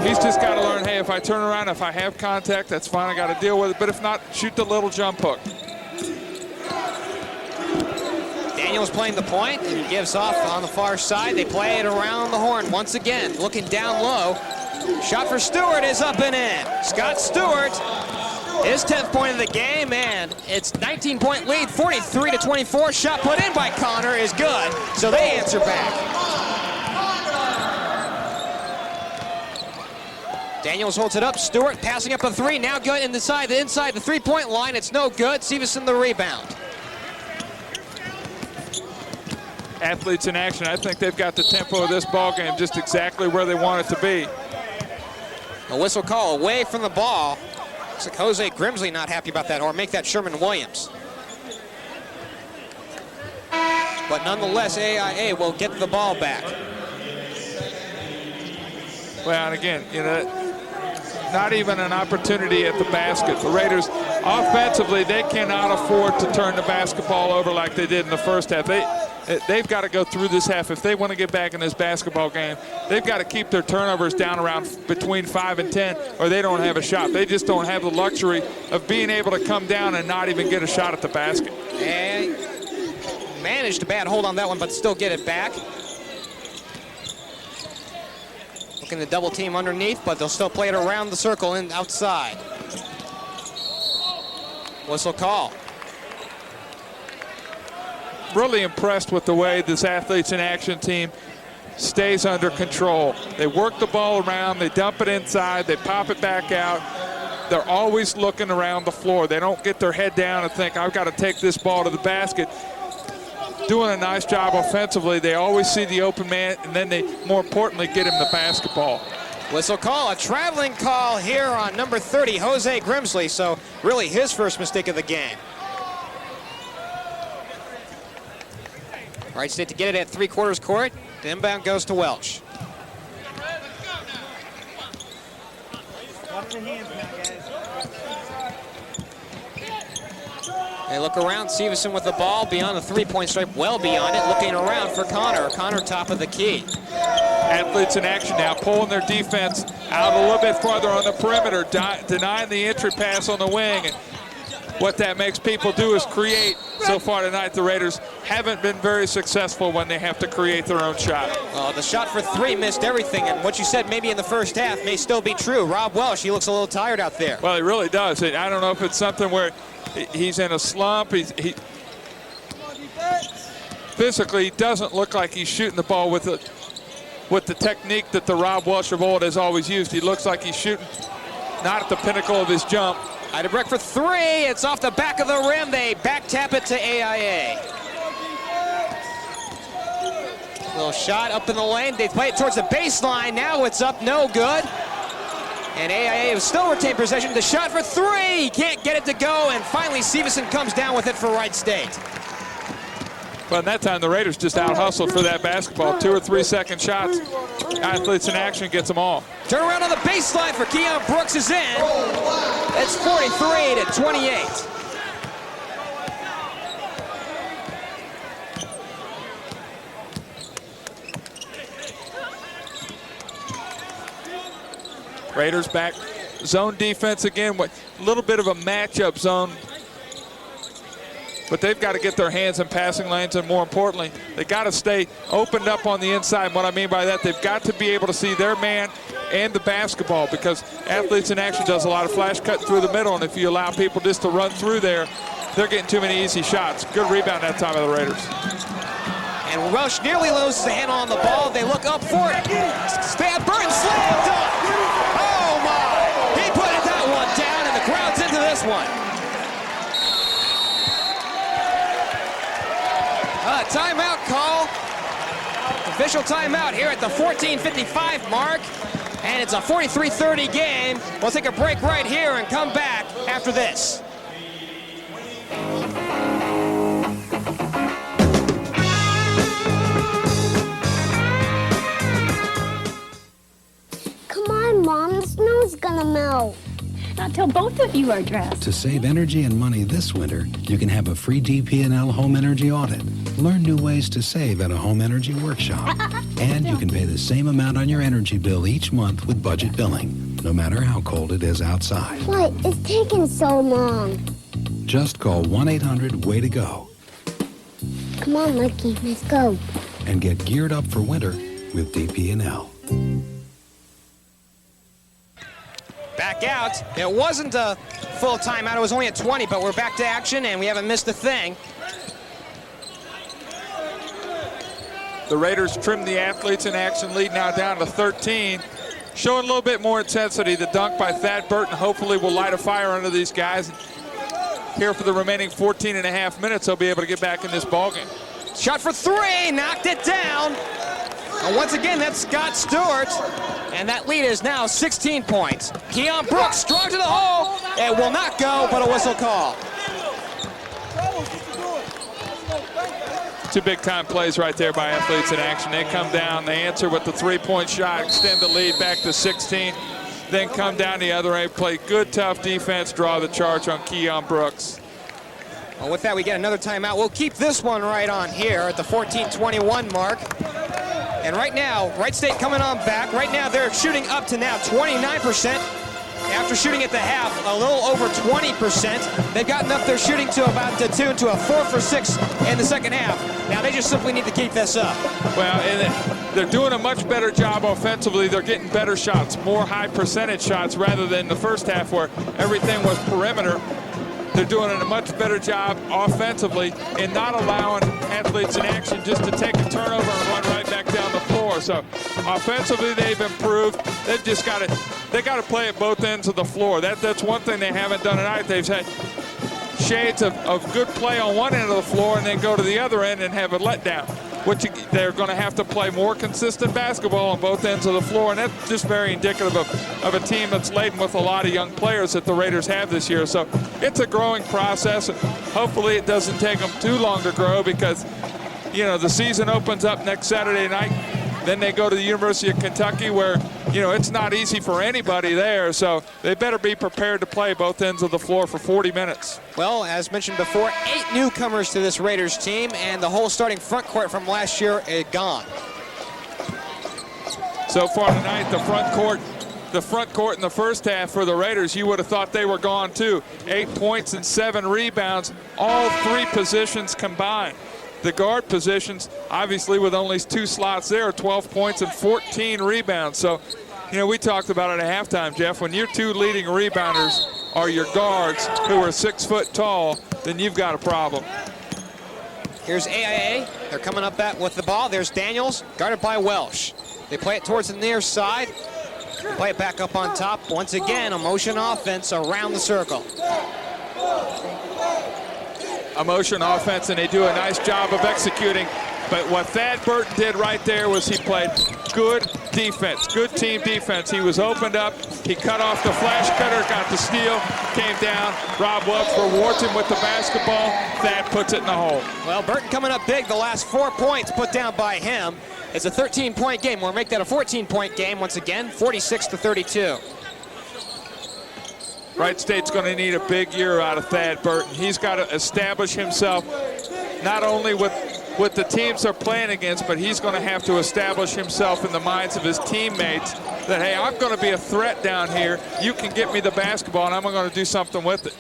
He's just got to learn, hey, if I turn around, if I have contact, that's fine. I got to deal with it. But if not, shoot the little jump hook. Daniels playing the point and gives off on the far side. They play it around the horn once again, looking down low. Shot for Stewart is up and in. Scott Stewart, his 10th point of the game, and it's 19-point lead, 43-24. Shot put in by Connor is good, so they answer back. Daniels holds it up. Stewart passing up a 3. Now good inside the 3-point line. It's no good. Stevenson the rebound. Athletes in action. I think they've got the tempo of this ball game just exactly where they want it to be. A whistle call away from the ball. Looks like Jose Grimsley not happy about that, or make that Sherman Williams. But nonetheless, AIA will get the ball back. Well, and again, you know, not even an opportunity at the basket. The Raiders, offensively, they cannot afford to turn the basketball over like they did in the first half. They've got to go through this half. If they want to get back in this basketball game, they've got to keep their turnovers down around between 5 and 10, or they don't have a shot. They just don't have the luxury of being able to come down and not even get a shot at the basket. And managed a bad hold on that one, but still get it back. Looking to double team underneath, but they'll still play it around the circle and outside. Whistle call. Really impressed with the way this athletes in action team stays under control. They work the ball around, they dump it inside, they pop it back out. They're always looking around the floor. They don't get their head down and think, I've got to take this ball to the basket. Doing a nice job offensively. They always see the open man, and then they, more importantly, get him the basketball. Whistle call, a traveling call here on number 30, Jose Grimsley. So really his first mistake of the game. Wright State to get it at 3/4 court. The inbound goes to Welch. They look around, Severson with the ball beyond the three-point stripe, well beyond it, looking around for Connor. Connor top of the key. Athletes in action now, pulling their defense out a little bit farther on the perimeter, denying the entry pass on the wing. And what that makes people do is create. So far tonight, the Raiders haven't been very successful when they have to create their own shot. Well, the shot for three missed everything, and what you said maybe in the first half may still be true. Rob Welch, he looks a little tired out there. Well, he really does. I don't know if it's something where he's in a slump. Physically, he doesn't look like he's shooting the ball with the technique that the Rob Welch of old has always used. He looks like he's shooting not at the pinnacle of his jump. Ida Breck for three. It's off the back of the rim. They back tap it to AIA. Little shot up in the lane. They play it towards the baseline. Now it's up, no good. And AIA will still retain possession. The shot for three. He can't get it to go. And finally, Severson comes down with it for Wright State. Well, in that time, the Raiders just out-hustled for that basketball. 2 or 3 second shots. Athletes in action gets them all. Turn around on the baseline for Keon Brooks is in. It's 43-28. Raiders back zone defense again with a little bit of a matchup zone. But they've got to get their hands in passing lanes, and more importantly, they got to stay opened up on the inside. And what I mean by that, they've got to be able to see their man and the basketball, because Athletes in Action does a lot of flash cutting through the middle, and if you allow people just to run through there, they're getting too many easy shots. Good rebound that time of the Raiders. And Welch nearly loses the handle on the ball. They look up for it. Stab Burton slammed up. Oh my! He put that one down, and the crowd's into this one. Timeout call. Official timeout here at the 14:55 mark. And it's a 43-30 game. We'll take a break right here and come back after this. Come on, Mom, the snow's gonna melt. Not till both of you are dressed. To save energy and money this winter, you can have a free DP&L home energy audit. Learn new ways to save at a home energy workshop. And you can pay the same amount on your energy bill each month with budget billing, no matter how cold it is outside. Why, it's taking so long. Just call 1-800-WAY-TO-GO. Come on, Lucky, let's go. And get geared up for winter with DP&L. Back out. It wasn't a full timeout. It was only at 20, but we're back to action, and we haven't missed a thing. The Raiders trimmed the Athletes in Action lead now down to 13. Showing a little bit more intensity. The dunk by Thad Burton hopefully will light a fire under these guys. Here for the remaining 14 and a half minutes, they'll be able to get back in this ballgame. Shot for three, knocked it down. And once again, that's Scott Stewart. And that lead is now 16 points. Keon Brooks strong to the hole. It will not go, but a whistle call. Two big-time plays right there by Athletes in Action. They come down, they answer with the three-point shot, extend the lead back to 16, then come down the other end, play good, tough defense, draw the charge on Keon Brooks. Well, with that, we get another timeout. We'll keep this one right on here at the 14:21 mark. And right now, Wright State coming on back. Right now, they're shooting up to now 29%. After shooting at the half, a little over 20%. They've gotten up their shooting to about to 4 for 6 in the second half. Now they just simply need to keep this up. Well, and they're doing a much better job offensively. They're getting better shots, more high percentage shots rather than the first half where everything was perimeter. They're doing a much better job offensively in not allowing Athletes in Action just to take a turnover and run right back down the floor. So offensively, they've improved. They've just got to play at both ends of the floor. That's one thing they haven't done tonight. They've had shades of good play on one end of the floor and then go to the other end and have a letdown. They're going to have to play more consistent basketball on both ends of the floor, and that's just very indicative of a team that's laden with a lot of young players that the Raiders have this year. So it's a growing process, and hopefully it doesn't take them too long to grow, because, you know, the season opens up next Saturday night. Then they go to the University of Kentucky, where, you know, it's not easy for anybody there, so they better be prepared to play both ends of the floor for 40 minutes. Well, as mentioned before, 8 newcomers to this Raiders team, and the whole starting front court from last year is gone. So far tonight, the front court in the first half for the Raiders, you would have thought they were gone too. 8 points and 7 rebounds, all 3 positions combined. The guard positions, obviously with only 2 slots there, 12 points and 14 rebounds. So, you know, we talked about it at halftime, Jeff. When your 2 leading rebounders are your guards who are 6 foot tall, then you've got a problem. Here's AIA. They're coming up with the ball. There's Daniels, guarded by Welch. They play it towards the near side. Play it back up on top. Once again, a motion offense around the circle. A motion offense, and they do a nice job of executing. But what Thad Burton did right there was he played good defense, good team defense. He was opened up. He cut off the flash cutter, got the steal, came down. Rob Welch rewards him with the basketball. Thad puts it in the hole. Well, Burton coming up big. The last 4 points put down by him. It's a 13-point game. We'll make that a 14-point game once again, 46-32. Wright State's going to need a big year out of Thad Burton. He's got to establish himself not only with the teams they're playing against, but he's going to have to establish himself in the minds of his teammates that, hey, I'm going to be a threat down here. You can get me the basketball, and I'm going to do something with it.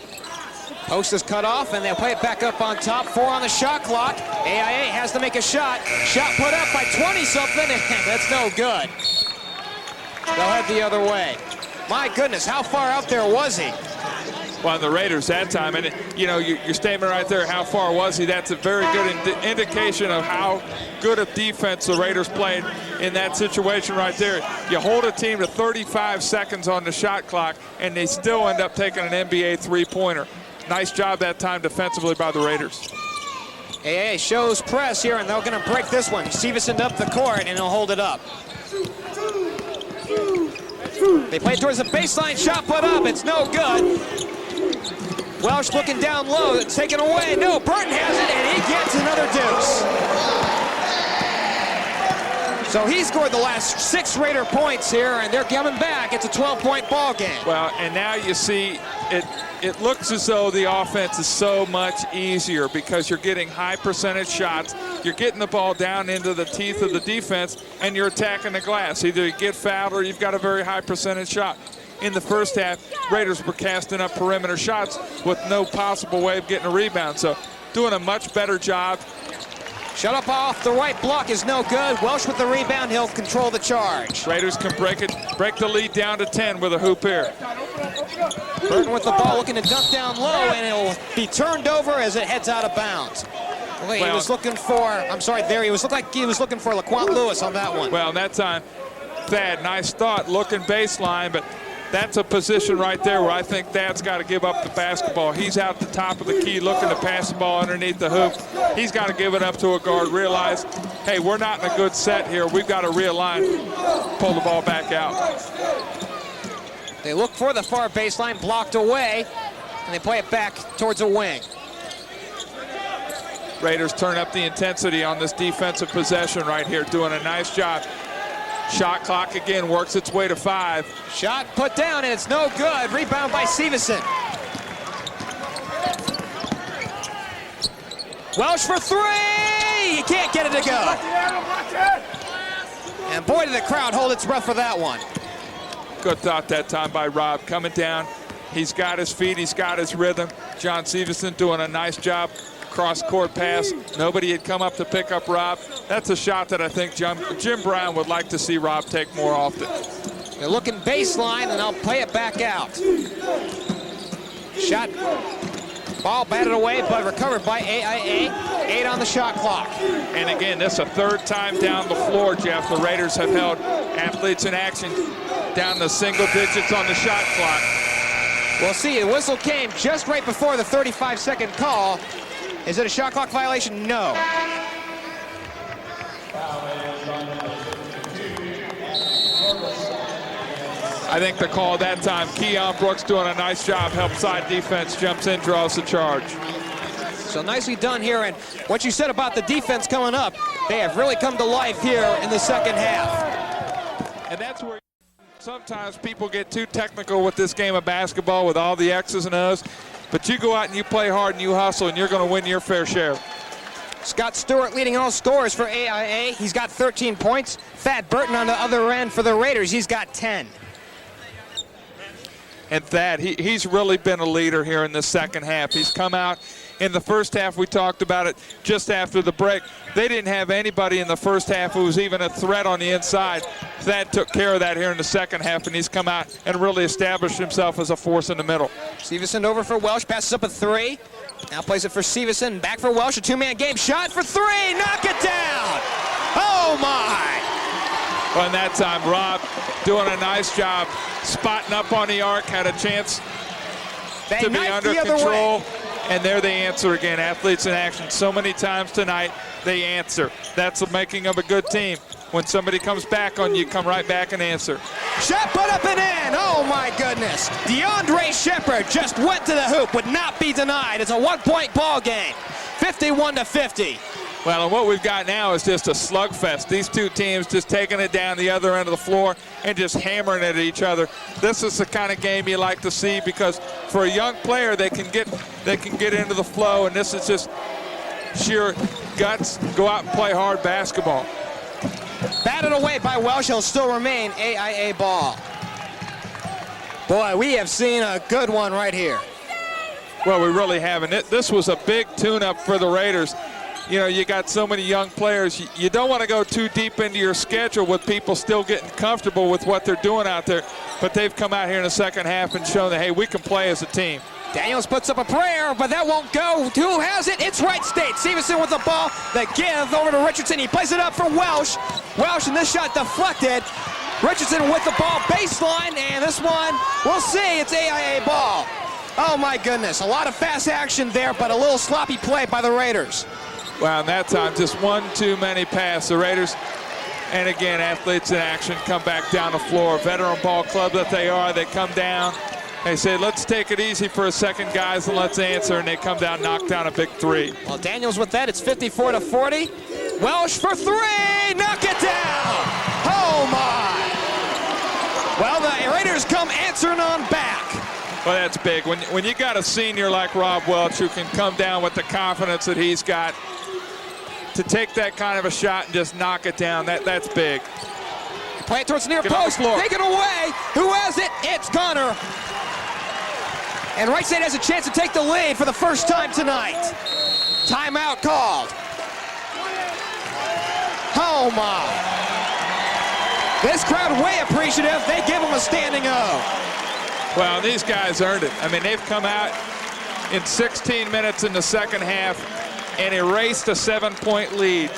Post is cut off, and they'll play it back up on top. 4 on the shot clock. AIA has to make a shot. Shot put up by 20-something, and that's no good. They'll head the other way. My goodness, how far out there was he? Well, the Raiders that time, and you know, your statement right there, how far was he? That's a very good indication of how good a defense the Raiders played in that situation right there. You hold a team to 35 seconds on the shot clock, and they still end up taking an NBA three-pointer. Nice job that time defensively by the Raiders. AAA shows press here, and they're going to break this one. Stevenson up the court, and he'll hold it up. They play towards the baseline, shot put up, it's no good. Welch looking down low, it's taken away. No, Burton has it, and he gets another deuce. So he scored the last 6 Raider points here, and they're coming back. It's a 12-point ball game. Well, and now you see it looks as though the offense is so much easier because you're getting high percentage shots. You're getting the ball down into the teeth of the defense, and you're attacking the glass. Either you get fouled or you've got a very high percentage shot. In the first half, Raiders were casting up perimeter shots with no possible way of getting a rebound. So doing a much better job. Shut up off the right block is no good. Welch with the rebound, he'll control the charge. Raiders can break the lead down to 10 with a hoop here. Burton with the ball looking to dump down low, and it'll be turned over as it heads out of bounds. He was looking for, I'm sorry, there he was, looked like he was looking for LaQuant Lewis on that one. Well, that time, Thad, nice thought, looking baseline, but that's a position right there where I think Thad's got to give up the basketball. He's out the top of the key looking to pass the ball underneath the hoop. He's got to give it up to a guard, realize, hey, we're not in a good set here. We've got to realign, pull the ball back out. They look for the far baseline, blocked away, and they play it back towards a wing. Raiders turn up the intensity on this defensive possession right here, doing a nice job. Shot clock again works its way to 5. Shot put down, and it's no good. Rebound by Stevenson. Welch for 3! He can't get it to go. And boy, did the crowd hold its breath for that one. Good thought that time by Rob. Coming down, he's got his feet, he's got his rhythm. John Stevenson doing a nice job. Cross-court pass. Nobody had come up to pick up Rob. That's a shot that I think Jim Brown would like to see Rob take more often. They're looking baseline, and they'll play it back out. Shot. Ball batted away, but recovered by AIA. 8 on the shot clock. And again, this is a 3rd time down the floor, Jeff. The Raiders have held athletes in action down to single digits on the shot clock. We'll see. The whistle came just right before the 35-second call. Is it a shot clock violation? No. I think the call that time, Keon Brooks doing a nice job, helps side defense, jumps in, draws the charge. So nicely done here, and what you said about the defense coming up, they have really come to life here in the second half. And that's where sometimes people get too technical with this game of basketball with all the X's and O's, but you go out and you play hard and you hustle and you're going to win your fair share. Scott Stewart leading all scorers for AIA. He's got 13 points. Thad Burton on the other end for the Raiders. He's got 10. And Thad, he's really been a leader here in the second half. He's come out in the first half. We talked about it just after the break. They didn't have anybody in the first half who was even a threat on the inside. Thad took care of that here in the second half, and he's come out and really established himself as a force in the middle. Stevenson over for Welch, passes up a 3. Now plays it for Stevenson, back for Welch, a 2-man game, shot for 3, knock it down! Oh my! Well, in that time, Rob doing a nice job spotting up on the arc, had a chance to be under control, and there they answer again. Athletes in action. So many times tonight, they answer. That's the making of a good team. When somebody comes back on you, come right back and answer. Shot put up and in. Oh my goodness. DeAndre Shepard just went to the hoop, would not be denied. It's a 1-point ball game, 51-50. Well, and what we've got now is just a slugfest. These two teams just taking it down the other end of the floor and just hammering it at each other. This is the kind of game you like to see, because for a young player, they can get into the flow, and this is just sheer guts. Go out and play hard basketball. Batted away by Welch. He'll still remain AIA ball. Boy, we have seen a good one right here. Well, we really haven't. This was a big tune-up for the Raiders. You know, you got so many young players. You don't want to go too deep into your schedule with people still getting comfortable with what they're doing out there. But they've come out here in the second half and shown that, hey, we can play as a team. Daniels puts up a prayer, but that won't go. Who has it? It's Wright State. Stevenson with the ball. The give over to Richardson. He plays it up for Welch. Welch, and this shot deflected. Richardson with the ball baseline, and this one, we'll see. It's AIA ball. Oh, my goodness. A lot of fast action there, but a little sloppy play by the Raiders. Wow, and that time, just one too many pass. The Raiders, and again, athletes in action, come back down the floor. Veteran ball club that they are, they come down. They say, let's take it easy for a second, guys, and let's answer. And they come down, knock down a big 3. Well, Daniels with that. It's 54-40. Welch for 3. Knock it down. Oh, my. Well, the Raiders come answering on back. Well, that's big. When you got a senior like Rob Welch who can come down with the confidence that he's got to take that kind of a shot and just knock it down, that's big. Play it towards the near post. Take it away. Who has it? It's Connor. And Wright State has a chance to take the lead for the first time tonight. Timeout called. Oh, my. This crowd way appreciative. They give them a standing O. Well, these guys earned it. I mean, they've come out in 16 minutes in the second half and erased a 7-point lead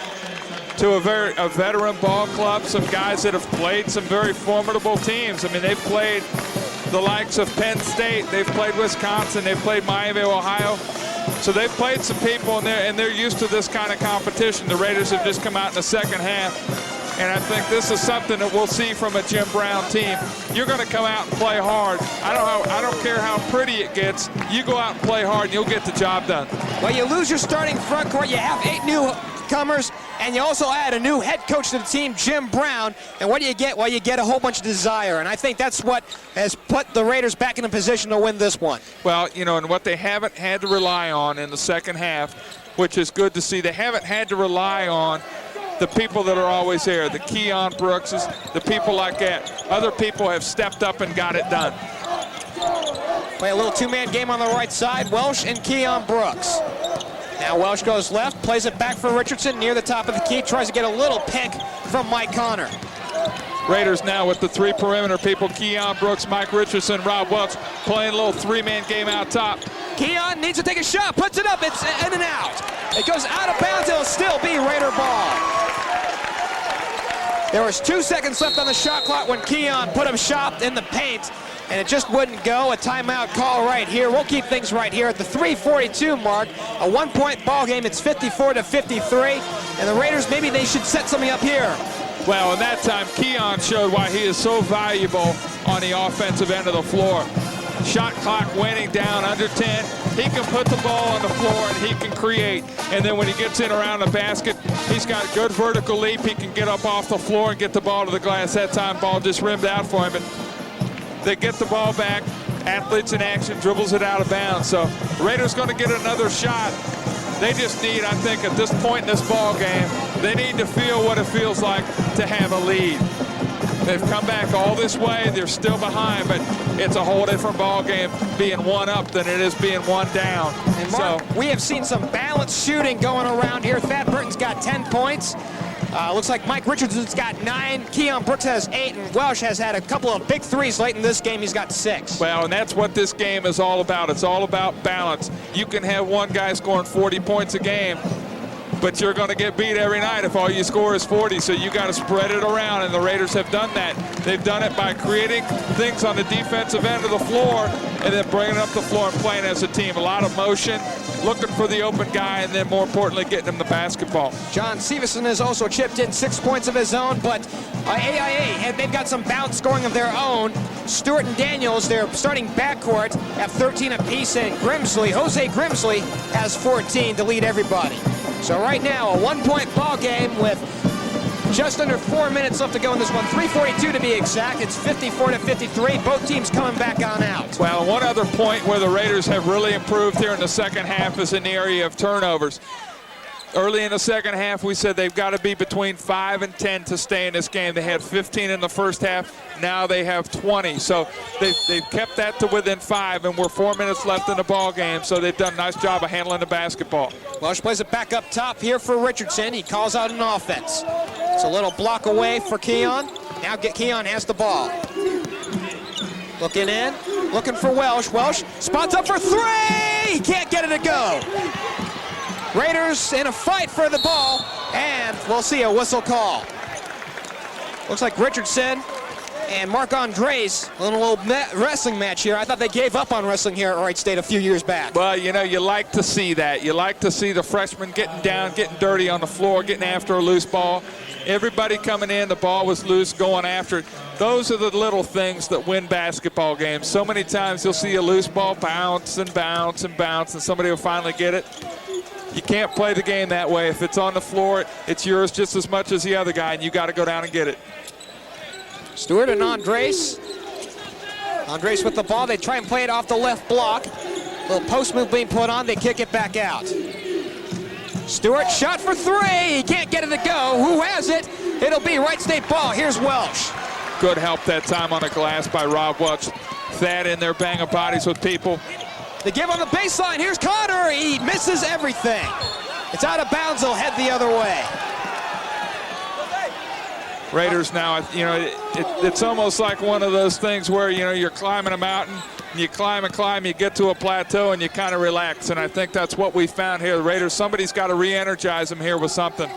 to a veteran ball club, some guys that have played some very formidable teams. I mean, they've played the likes of Penn State, they've played Wisconsin, they've played Miami, Ohio. So they've played some people, and they're used to this kind of competition. The Raiders have just come out in the second half, and I think this is something that we'll see from a Jim Brown team. You're going to come out and play hard. I don't care how pretty it gets. You go out and play hard, and you'll get the job done. Well, you lose your starting front court. You have 8 newcomers, and you also add a new head coach to the team, Jim Brown. And what do you get? Well, you get a whole bunch of desire, and I think that's what has put the Raiders back in a position to win this one. Well, you know, and what they haven't had to rely on in the second half, which is good to see, they haven't had to rely on the people that are always there, the Keon Brookses, the people like that. Other people have stepped up and got it done. Play a little 2-man game on the right side, Welch and Keon Brooks. Now Welch goes left, plays it back for Richardson near the top of the key, tries to get a little pick from Mike Connor. Raiders now with the 3 perimeter people, Keon Brooks, Mike Richardson, Rob Welch, playing a little 3-man game out top. Keon needs to take a shot, puts it up, it's in and out. It goes out of bounds, it'll still be Raider ball. There was 2 seconds left on the shot clock when Keon put him shot in the paint, and it just wouldn't go. A timeout call right here. We'll keep things right here at the 3:42 mark. A 1-point ball game. It's 54-53, and the Raiders, maybe they should set something up here. Well, in that time, Keon showed why he is so valuable on the offensive end of the floor. shot clock waning down under 10. He can put the ball on the floor and he can create. And then when he gets in around the basket, he's got a good vertical leap. He can get up off the floor and get the ball to the glass. That time ball just rimmed out for him. But they get the ball back. Athletes in action, dribbles it out of bounds. So Raiders going to get another shot. They just need, I think, at this point in this ball game, they need to feel what it feels like to have a lead. They've come back all this way. They're still behind, but it's a whole different ball game being one up than it is being one down. And Mark, we have seen some balanced shooting going around here. Thad Burton's got 10 points. Looks like Mike Richardson's got 9. Keon Brooks has 8, and Welch has had a couple of big threes late in this game. He's got 6. Well, and that's what this game is all about. It's all about balance. You can have one guy scoring 40 points a game, but you're going to get beat every night if all you score is 40. So you got to spread it around, and the Raiders have done that. They've done it by creating things on the defensive end of the floor and then bringing up the floor and playing as a team. A lot of motion, looking for the open guy, and then more importantly, getting him the basketball. John Severson has also chipped in 6 points of his own, but AIA, they've got some bounce scoring of their own. Stewart and Daniels, their starting backcourt, have 13 apiece, and Grimsley, Jose Grimsley, has 14 to lead everybody. So right now, a 1-point ball game with just under 4 minutes left to go in this one. 3:42 to be exact. It's 54-53. Both teams coming back on out. Well, one other point where the Raiders have really improved here in the second half is in the area of turnovers. Early in the second half, we said they've got to be between 5 and 10 to stay in this game. They had 15 in the first half. Now they have 20. So they've kept that to within 5, and we're 4 minutes left in the ball game. So they've done a nice job of handling the basketball. Welch plays it back up top here for Richardson. He calls out an offense. It's a little block away for Keon. Now Keon has the ball. Looking in, looking for Welch. Welch spots up for 3. He can't get it to go. Raiders in a fight for the ball, and we'll see a whistle call. Looks like Richardson and Mark Andres, a little wrestling match here. I thought they gave up on wrestling here at Wright State a few years back. Well, you know, you like to see that. You like to see the freshmen getting down, getting dirty on the floor, getting after a loose ball. Everybody coming in, the ball was loose, going after it. Those are the little things that win basketball games. So many times you'll see a loose ball bounce and bounce and bounce, and somebody will finally get it. You can't play the game that way. If it's on the floor, it's yours just as much as the other guy, and you got to go down and get it. Stewart and Andres. Andres with the ball. They try and play it off the left block. Little post move being put on. They kick it back out. Stewart shot for 3. He can't get it to go. Who has it? It'll be Wright State ball. Here's Welch. Good help that time on the glass by Rob Welch. Thad in there banging bodies with people. They give on the baseline. Here's Connor. He misses everything. It's out of bounds. He'll head the other way. Raiders now, you know, it's almost like one of those things where, you know, you're climbing a mountain, and you climb and climb, you get to a plateau, and you kind of relax. And I think that's what we found here. The Raiders, somebody's got to re-energize them here with something.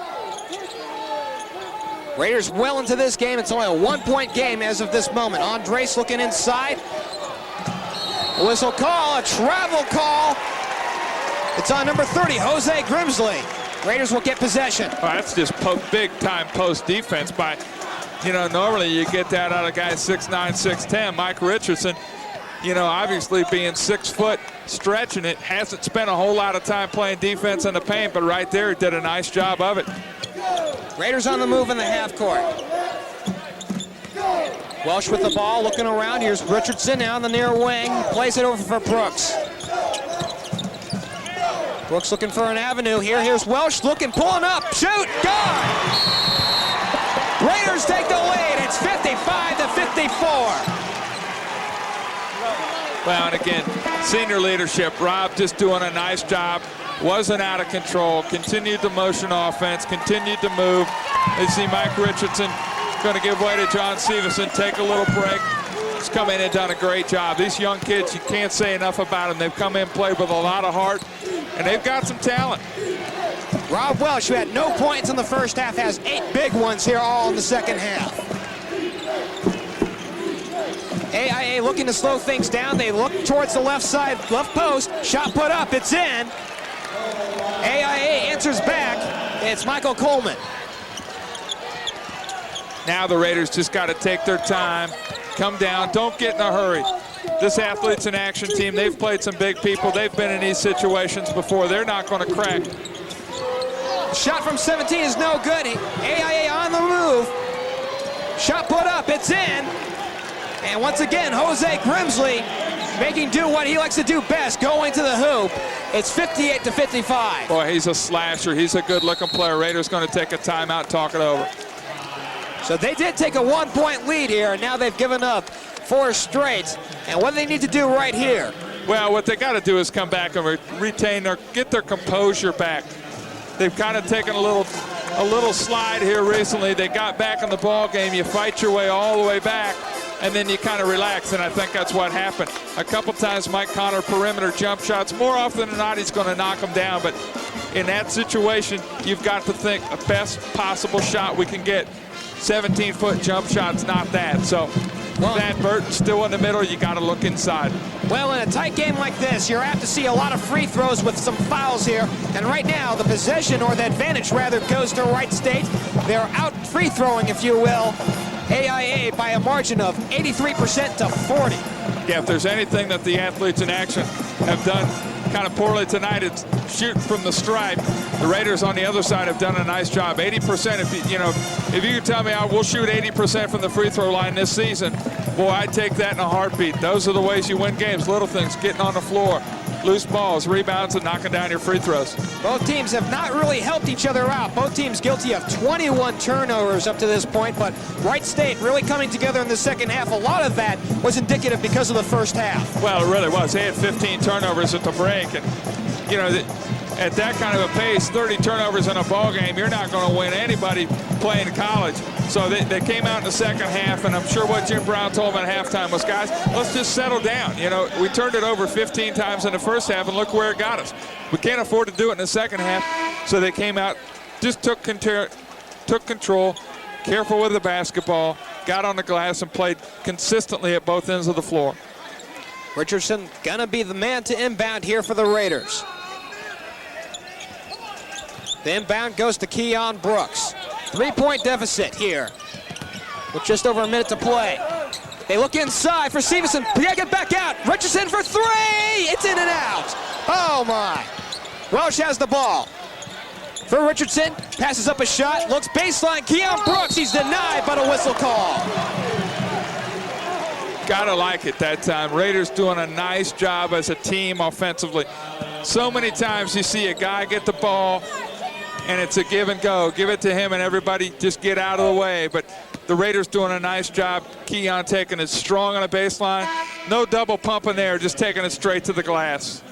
Raiders well into this game. It's only a 1-point game as of this moment. Andres looking inside. A whistle call, a travel call. It's on number 30, Jose Grimsley. Raiders will get possession. Oh, that's just big-time post defense by, you know, normally you get that out of guys 6'9", 6'10". Mike Richardson, you know, obviously being 6 foot, stretching it, hasn't spent a whole lot of time playing defense in the paint, but right there, he did a nice job of it. Raiders on the move in the half court. Welch with the ball, looking around. Here's Richardson now on the near wing. Plays it over for Brooks. Brooks looking for an avenue here. Here's Welch looking, pulling up, shoot, gone! Raiders take the lead. It's 55-54. Well, and again, senior leadership. Rob just doing a nice job. Wasn't out of control. Continued the motion offense. Continued to move. They see Mike Richardson going to give way to John Severson. Take a little break. He's come in and done a great job. These young kids, you can't say enough about them. They've come in and played with a lot of heart, and they've got some talent. Rob Welch, who had no points in the first half, has 8 big ones here all in the second half. AIA looking to slow things down. They look towards the left side, left post. Shot put up, it's in. AIA answers back. It's Michael Coleman. Now the Raiders just got to take their time, come down, don't get in a hurry. This Athletes in Action team, they've played some big people. They've been in these situations before. They're not going to crack. Shot from 17 is no good. AIA on the move. Shot put up, it's in. And once again, Jose Grimsley making do what he likes to do best, going to the hoop. It's 58-55. Boy, he's a slasher. He's a good-looking player. Raiders going to take a timeout, talk it over. So they did take a 1-point lead here, and now they've given up 4 straight. And what do they need to do right here? Well, what they got to do is come back and retain or get their composure back. They've kind of taken a little slide here recently. They got back in the ball game. You fight your way all the way back, and then you kind of relax, and I think that's what happened. A couple times Mike Connor perimeter jump shots. More often than not, he's going to knock them down, but in that situation, you've got to think the best possible shot we can get. 17-foot jump shot's not that. So Van Burton still in the middle, you got to look inside. Well, in a tight game like this, you're apt to see a lot of free throws with some fouls here. And right now, the possession, or the advantage rather, goes to Wright State. They're out free throwing, if you will, AIA by a margin of 83% to 40. Yeah, if there's anything that the Athletes in Action have done kind of poorly tonight, it's shooting from the stripe. The Raiders on the other side have done a nice job. 80%, if you could tell me I will shoot 80% from the free throw line this season, boy, I'd take that in a heartbeat. Those are the ways you win games. Little things, getting on the floor, loose balls, rebounds, and knocking down your free throws. Both teams have not really helped each other out. Both teams guilty of 21 turnovers up to this point, but Wright State really coming together in the second half. A lot of that was indicative because of the first half. Well, it really was. They had 15 turnovers at the break, and at that kind of a pace, 30 turnovers in a ball game, you're not going to win anybody playing college. So they came out in the second half, and I'm sure what Jim Brown told them at halftime was, guys, let's just settle down. We turned it over 15 times in the first half, and look where it got us. We can't afford to do it in the second half. So they came out, just took control, careful with the basketball, got on the glass, and played consistently at both ends of the floor. Richardson gonna be the man to inbound here for the Raiders. The inbound goes to Keon Brooks. 3-point deficit here with just over a minute to play. They look inside for Stevenson. They get back out. Richardson for 3. It's in and out. Oh my. Welch has the ball. For Richardson, passes up a shot, looks baseline. Keon Brooks, he's denied, but a whistle call. Gotta like it that time. Raiders doing a nice job as a team offensively. So many times you see a guy get the ball and it's a give and go. Give it to him and everybody just get out of the way. But the Raiders doing a nice job. Keon taking it strong on the baseline. No double pumping there, just taking it straight to the glass.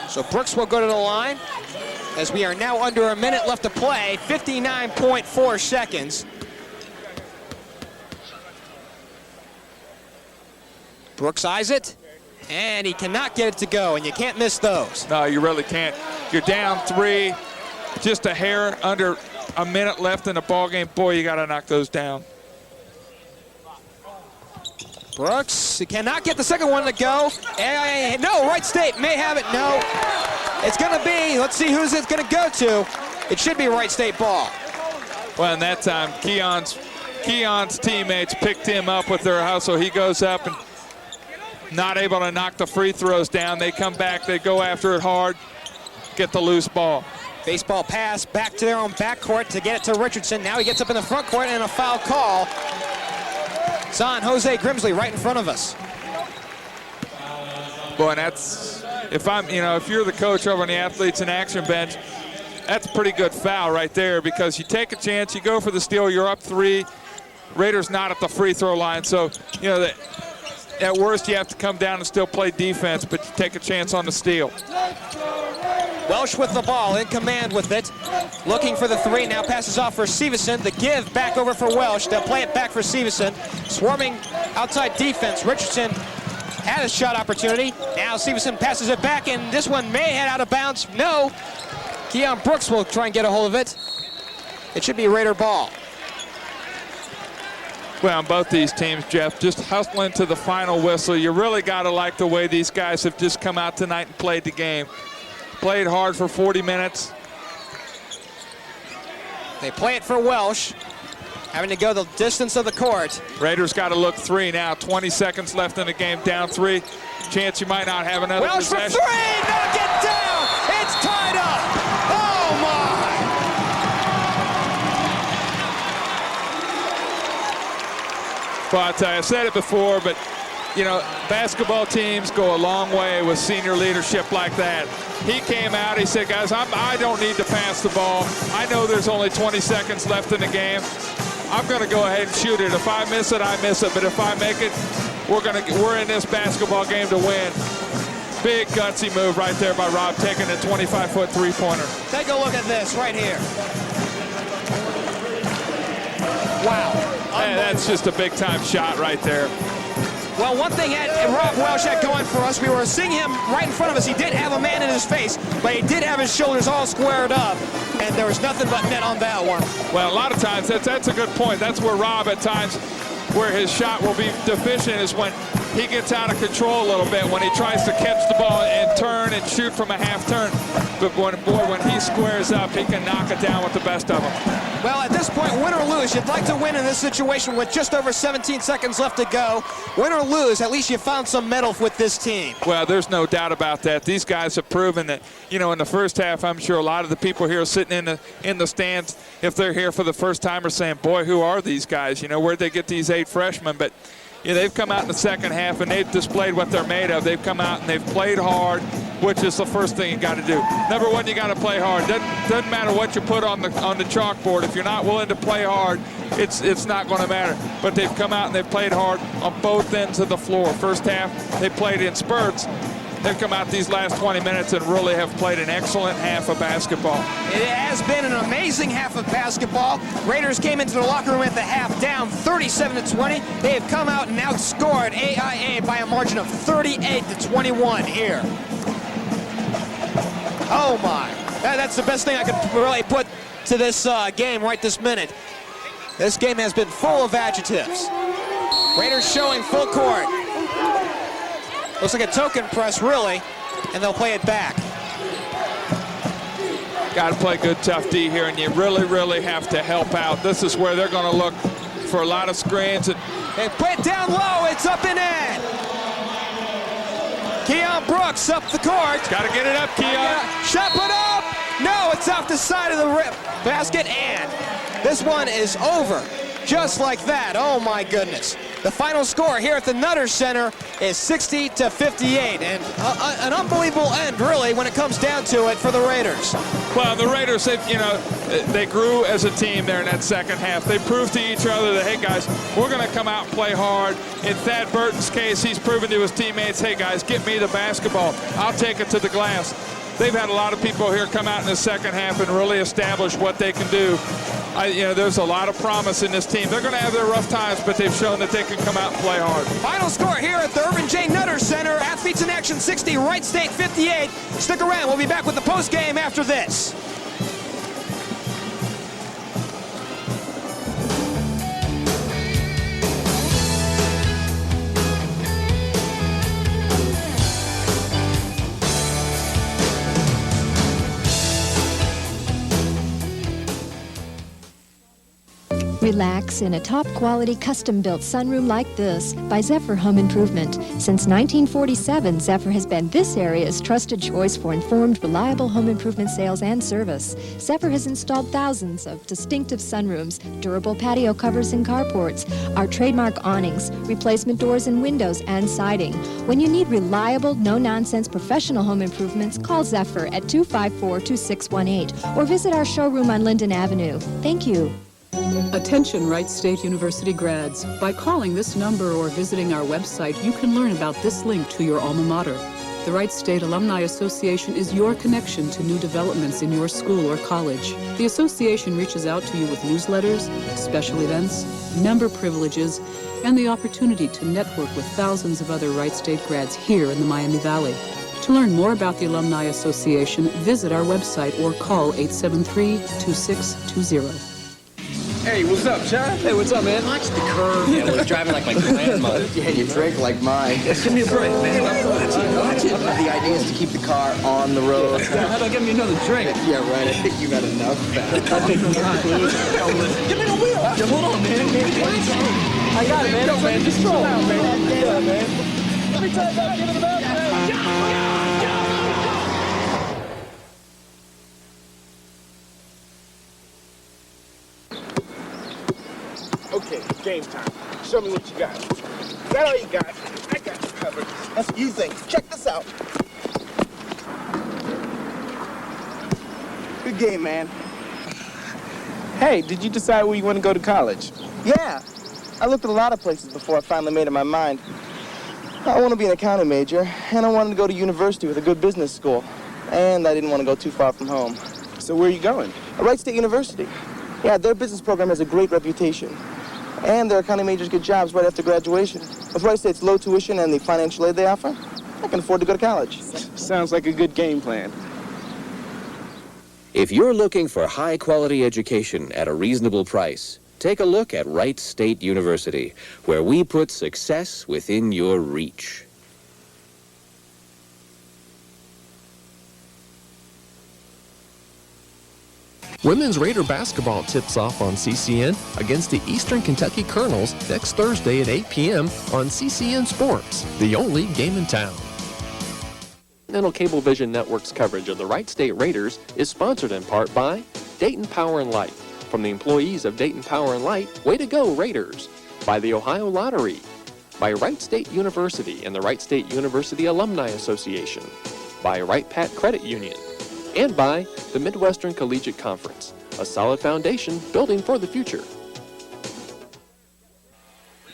So Brooks will go to the line as we are now under a minute left to play. 59.4 seconds. Brooks eyes it, and he cannot get it to go, and you can't miss those. No, you really can't. You're down 3, just a hair under a minute left in the ball game. Boy, you got to knock those down. Brooks, he cannot get the second one to go. No, Wright State may have it. No, it's going to be, let's see who's it's going to go to. It should be Wright State ball. Well, in that time, Keon's teammates picked him up with their hustle. He goes up and not able to knock the free throws down. They come back, they go after it hard, get the loose ball. Baseball pass back to their own backcourt to get it to Richardson. Now he gets up in the front court and a foul call. It's on Jose Grimsley right in front of us. Boy, and that's, if you're the coach over on the Athletes in Action bench, that's a pretty good foul right there, because you take a chance, you go for the steal, you're up 3. Raiders not at the free throw line, so, at worst, you have to come down and still play defense, but you take a chance on the steal. Welch with the ball, in command with it. Looking for the 3, now passes off for Stevenson. The give back over for Welch. They'll play it back for Stevenson. Swarming outside defense. Richardson had a shot opportunity. Now Stevenson passes it back, and this one may head out of bounds. No. Keon Brooks will try and get a hold of it. It should be Raider ball. Well, on both these teams, Jeff, just hustling to the final whistle. You really got to like the way these guys have just come out tonight and played the game. Played hard for 40 minutes. They play it for Welch. having to go the distance of the court. Raiders got to look 3 now. 20 seconds left in the game, down 3. Chance you might not have another Welch for 3, possession. knock it down. It's tied up. Oh my! Well, I tell you, I said it before, but you know, basketball teams go a long way with senior leadership like that. He came out, he said, guys, I don't need to pass the ball. I know there's only 20 seconds left in the game. I'm going to go ahead and shoot it. If I miss it, I miss it. But if I make it, we're in this basketball game to win. Big gutsy move right there by Rob, taking a 25-foot three-pointer. Take a look at this right here. Wow. Hey, that's just a big-time shot right there. Well, one thing Rob Welch had going for us, we were seeing him right in front of us. He did have a man in his face, but he did have his shoulders all squared up, and there was nothing but net on that one. Well, a lot of times, that's a good point. That's where Rob, at times, where his shot will be deficient is when he gets out of control a little bit, when he tries to catch the ball and turn and shoot from a half turn. But when he squares up, he can knock it down with the best of them. Well, at this point, win or lose, you'd like to win in this situation with just over 17 seconds left to go. Win or lose, at least you found some mettle with this team. Well, there's no doubt about that. These guys have proven that, you know, in the first half, I'm sure a lot of the people here sitting in the stands, if they're here for the first time, are saying, boy, who are these guys? You know, where'd they get these 8 freshmen? But you know, they've come out in the second half and they've displayed what they're made of. They've come out and they've played hard, which is the first thing you got to do. Number one, you got to play hard. Doesn't matter what you put on the chalkboard. If you're not willing to play hard, it's not going to matter. But they've come out and they've played hard on both ends of the floor. First half, they played in spurts. They've come out these last 20 minutes and really have played an excellent half of basketball. It has been an amazing half of basketball. Raiders came into the locker room at the half down 37-20. They have come out and outscored AIA by a margin of 38-21 here. Oh my, that's the best thing I could really put to this game right this minute. This game has been full of adjectives. Raiders showing full court. Looks like a token press, really, and they'll play it back. Got to play good, tough D here, and you really, really have to help out. This is where they're going to look for a lot of screens. And play it down low. It's up and in. Keon Brooks up the court. Got to get it up, Keon. Shot put up. No, it's off the side of the basket, and this one is over. Just like that. Oh, my goodness. The final score here at the Nutter Center is 60-58, and an unbelievable end, really, when it comes down to it for the Raiders. Well, the Raiders, they grew as a team there in that second half. They proved to each other that, hey, guys, we're going to come out and play hard. In Thad Burton's case, he's proven to his teammates, hey, guys, get me the basketball. I'll take it to the glass. They've had a lot of people here come out in the second half and really establish what they can do. There's a lot of promise in this team. They're going to have their rough times, but they've shown that they can come out and play hard. Final score here at the Irvin J. Nutter Center. Athletes in Action 60, Wright State 58. Stick around. We'll be back with the post-game after this. Relax in a top-quality custom-built sunroom like this by Zephyr Home Improvement. Since 1947, Zephyr has been this area's trusted choice for informed, reliable home improvement sales and service. Zephyr has installed thousands of distinctive sunrooms, durable patio covers and carports, our trademark awnings, replacement doors and windows, and siding. When you need reliable, no-nonsense professional home improvements, call Zephyr at 254-2618 or visit our showroom on Linden Avenue. Thank you. Attention Wright State University grads. By calling this number or visiting our website, you can learn about this link to your alma mater. The Wright State Alumni Association is your connection to new developments in your school or college. The association reaches out to you with newsletters, special events, member privileges, and the opportunity to network with thousands of other Wright State grads here in the Miami Valley. To learn more about the Alumni Association, visit our website or call 873-2620. Hey, what's up, John? Hey, what's up, man? Watch the curve. Yeah, we're driving like my grandma. Yeah, you drink like mine. Give me a break, man. Watch it. The idea is to keep the car on the road. How about giving me another drink? Yeah, right. I think you've had enough, fat. I think not. Give me the wheel. Yeah, hold on, man. I got it, man. No, man. Just chill out, man. Yeah, man. Let me tell you about giving him out, man. Okay, game time. Show me what you got. Is that all you got? I got you covered. That's what you think. Check this out. Good game, man. Hey, did you decide where you want to go to college? Yeah. I looked at a lot of places before I finally made up my mind. I want to be an accounting major, and I wanted to go to university with a good business school. And I didn't want to go too far from home. So where are you going? Wright State University. Yeah, their business program has a great reputation. And their accounting majors get jobs right after graduation. With Wright State's low tuition and the financial aid they offer, I can afford to go to college. Sounds like a good game plan. If you're looking for high-quality education at a reasonable price, take a look at Wright State University, where we put success within your reach. Women's Raider basketball tips off on CCN against the Eastern Kentucky Colonels next Thursday at 8 p.m. on CCN Sports, the only game in town. Continental Cablevision Network's coverage of the Wright State Raiders is sponsored in part by Dayton Power and Light. From the employees of Dayton Power and Light, way to go Raiders. By the Ohio Lottery. By Wright State University and the Wright State University Alumni Association. By Wright Pat Credit Union. And by the Midwestern Collegiate Conference, a solid foundation building for the future.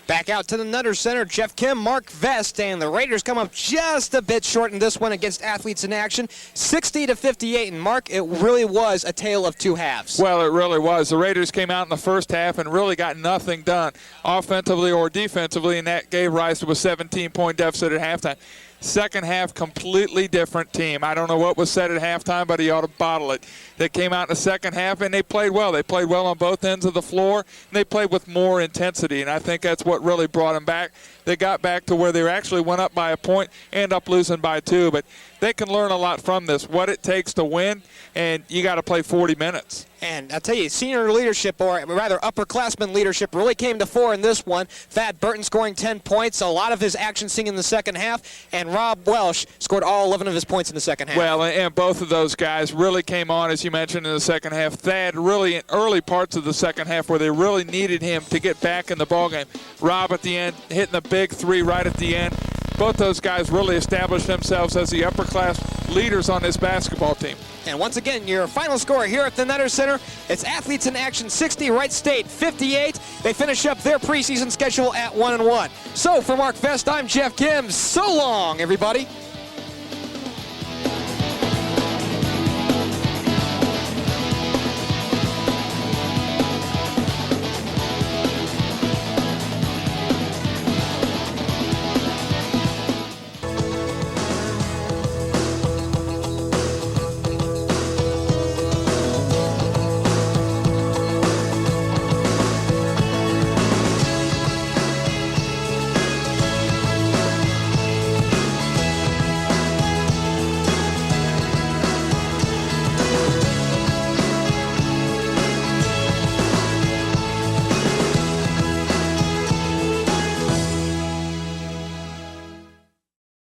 Back out to the Nutter Center, Geoff Kim, Mark Vest, and the Raiders come up just a bit short in this one against Athletes in Action, 60-58. And Mark, it really was a tale of two halves. Well, it really was. The Raiders came out in the first half and really got nothing done offensively or defensively, and that gave rise to a 17-point deficit at halftime. Second half, completely different team. I don't know what was said at halftime, but he ought to bottle it. They came out in the second half, and they played well. They played well on both ends of the floor, and they played with more intensity, and I think that's what really brought them back. They got back to where they actually went up by a point, end up losing by 2, but they can learn a lot from this, what it takes to win, and you got to play 40 minutes. And I'll tell you, senior leadership, or rather upperclassmen leadership, really came to fore in this one. Thad Burton scoring 10 points, a lot of his action seen in the second half, and Rob Welch scored all 11 of his points in the second half. Well, and both of those guys really came on, as you mentioned, in the second half. Thad really in early parts of the second half where they really needed him to get back in the ballgame. Rob at the end, hitting a big three right at the end. Both those guys really established themselves as the upper-class leaders on this basketball team. And once again, your final score here at the Nutter Center, it's Athletes in Action 60, Wright State 58. They finish up their preseason schedule at 1-1. So for Mark Vest, I'm Geoff Kim. So long, everybody.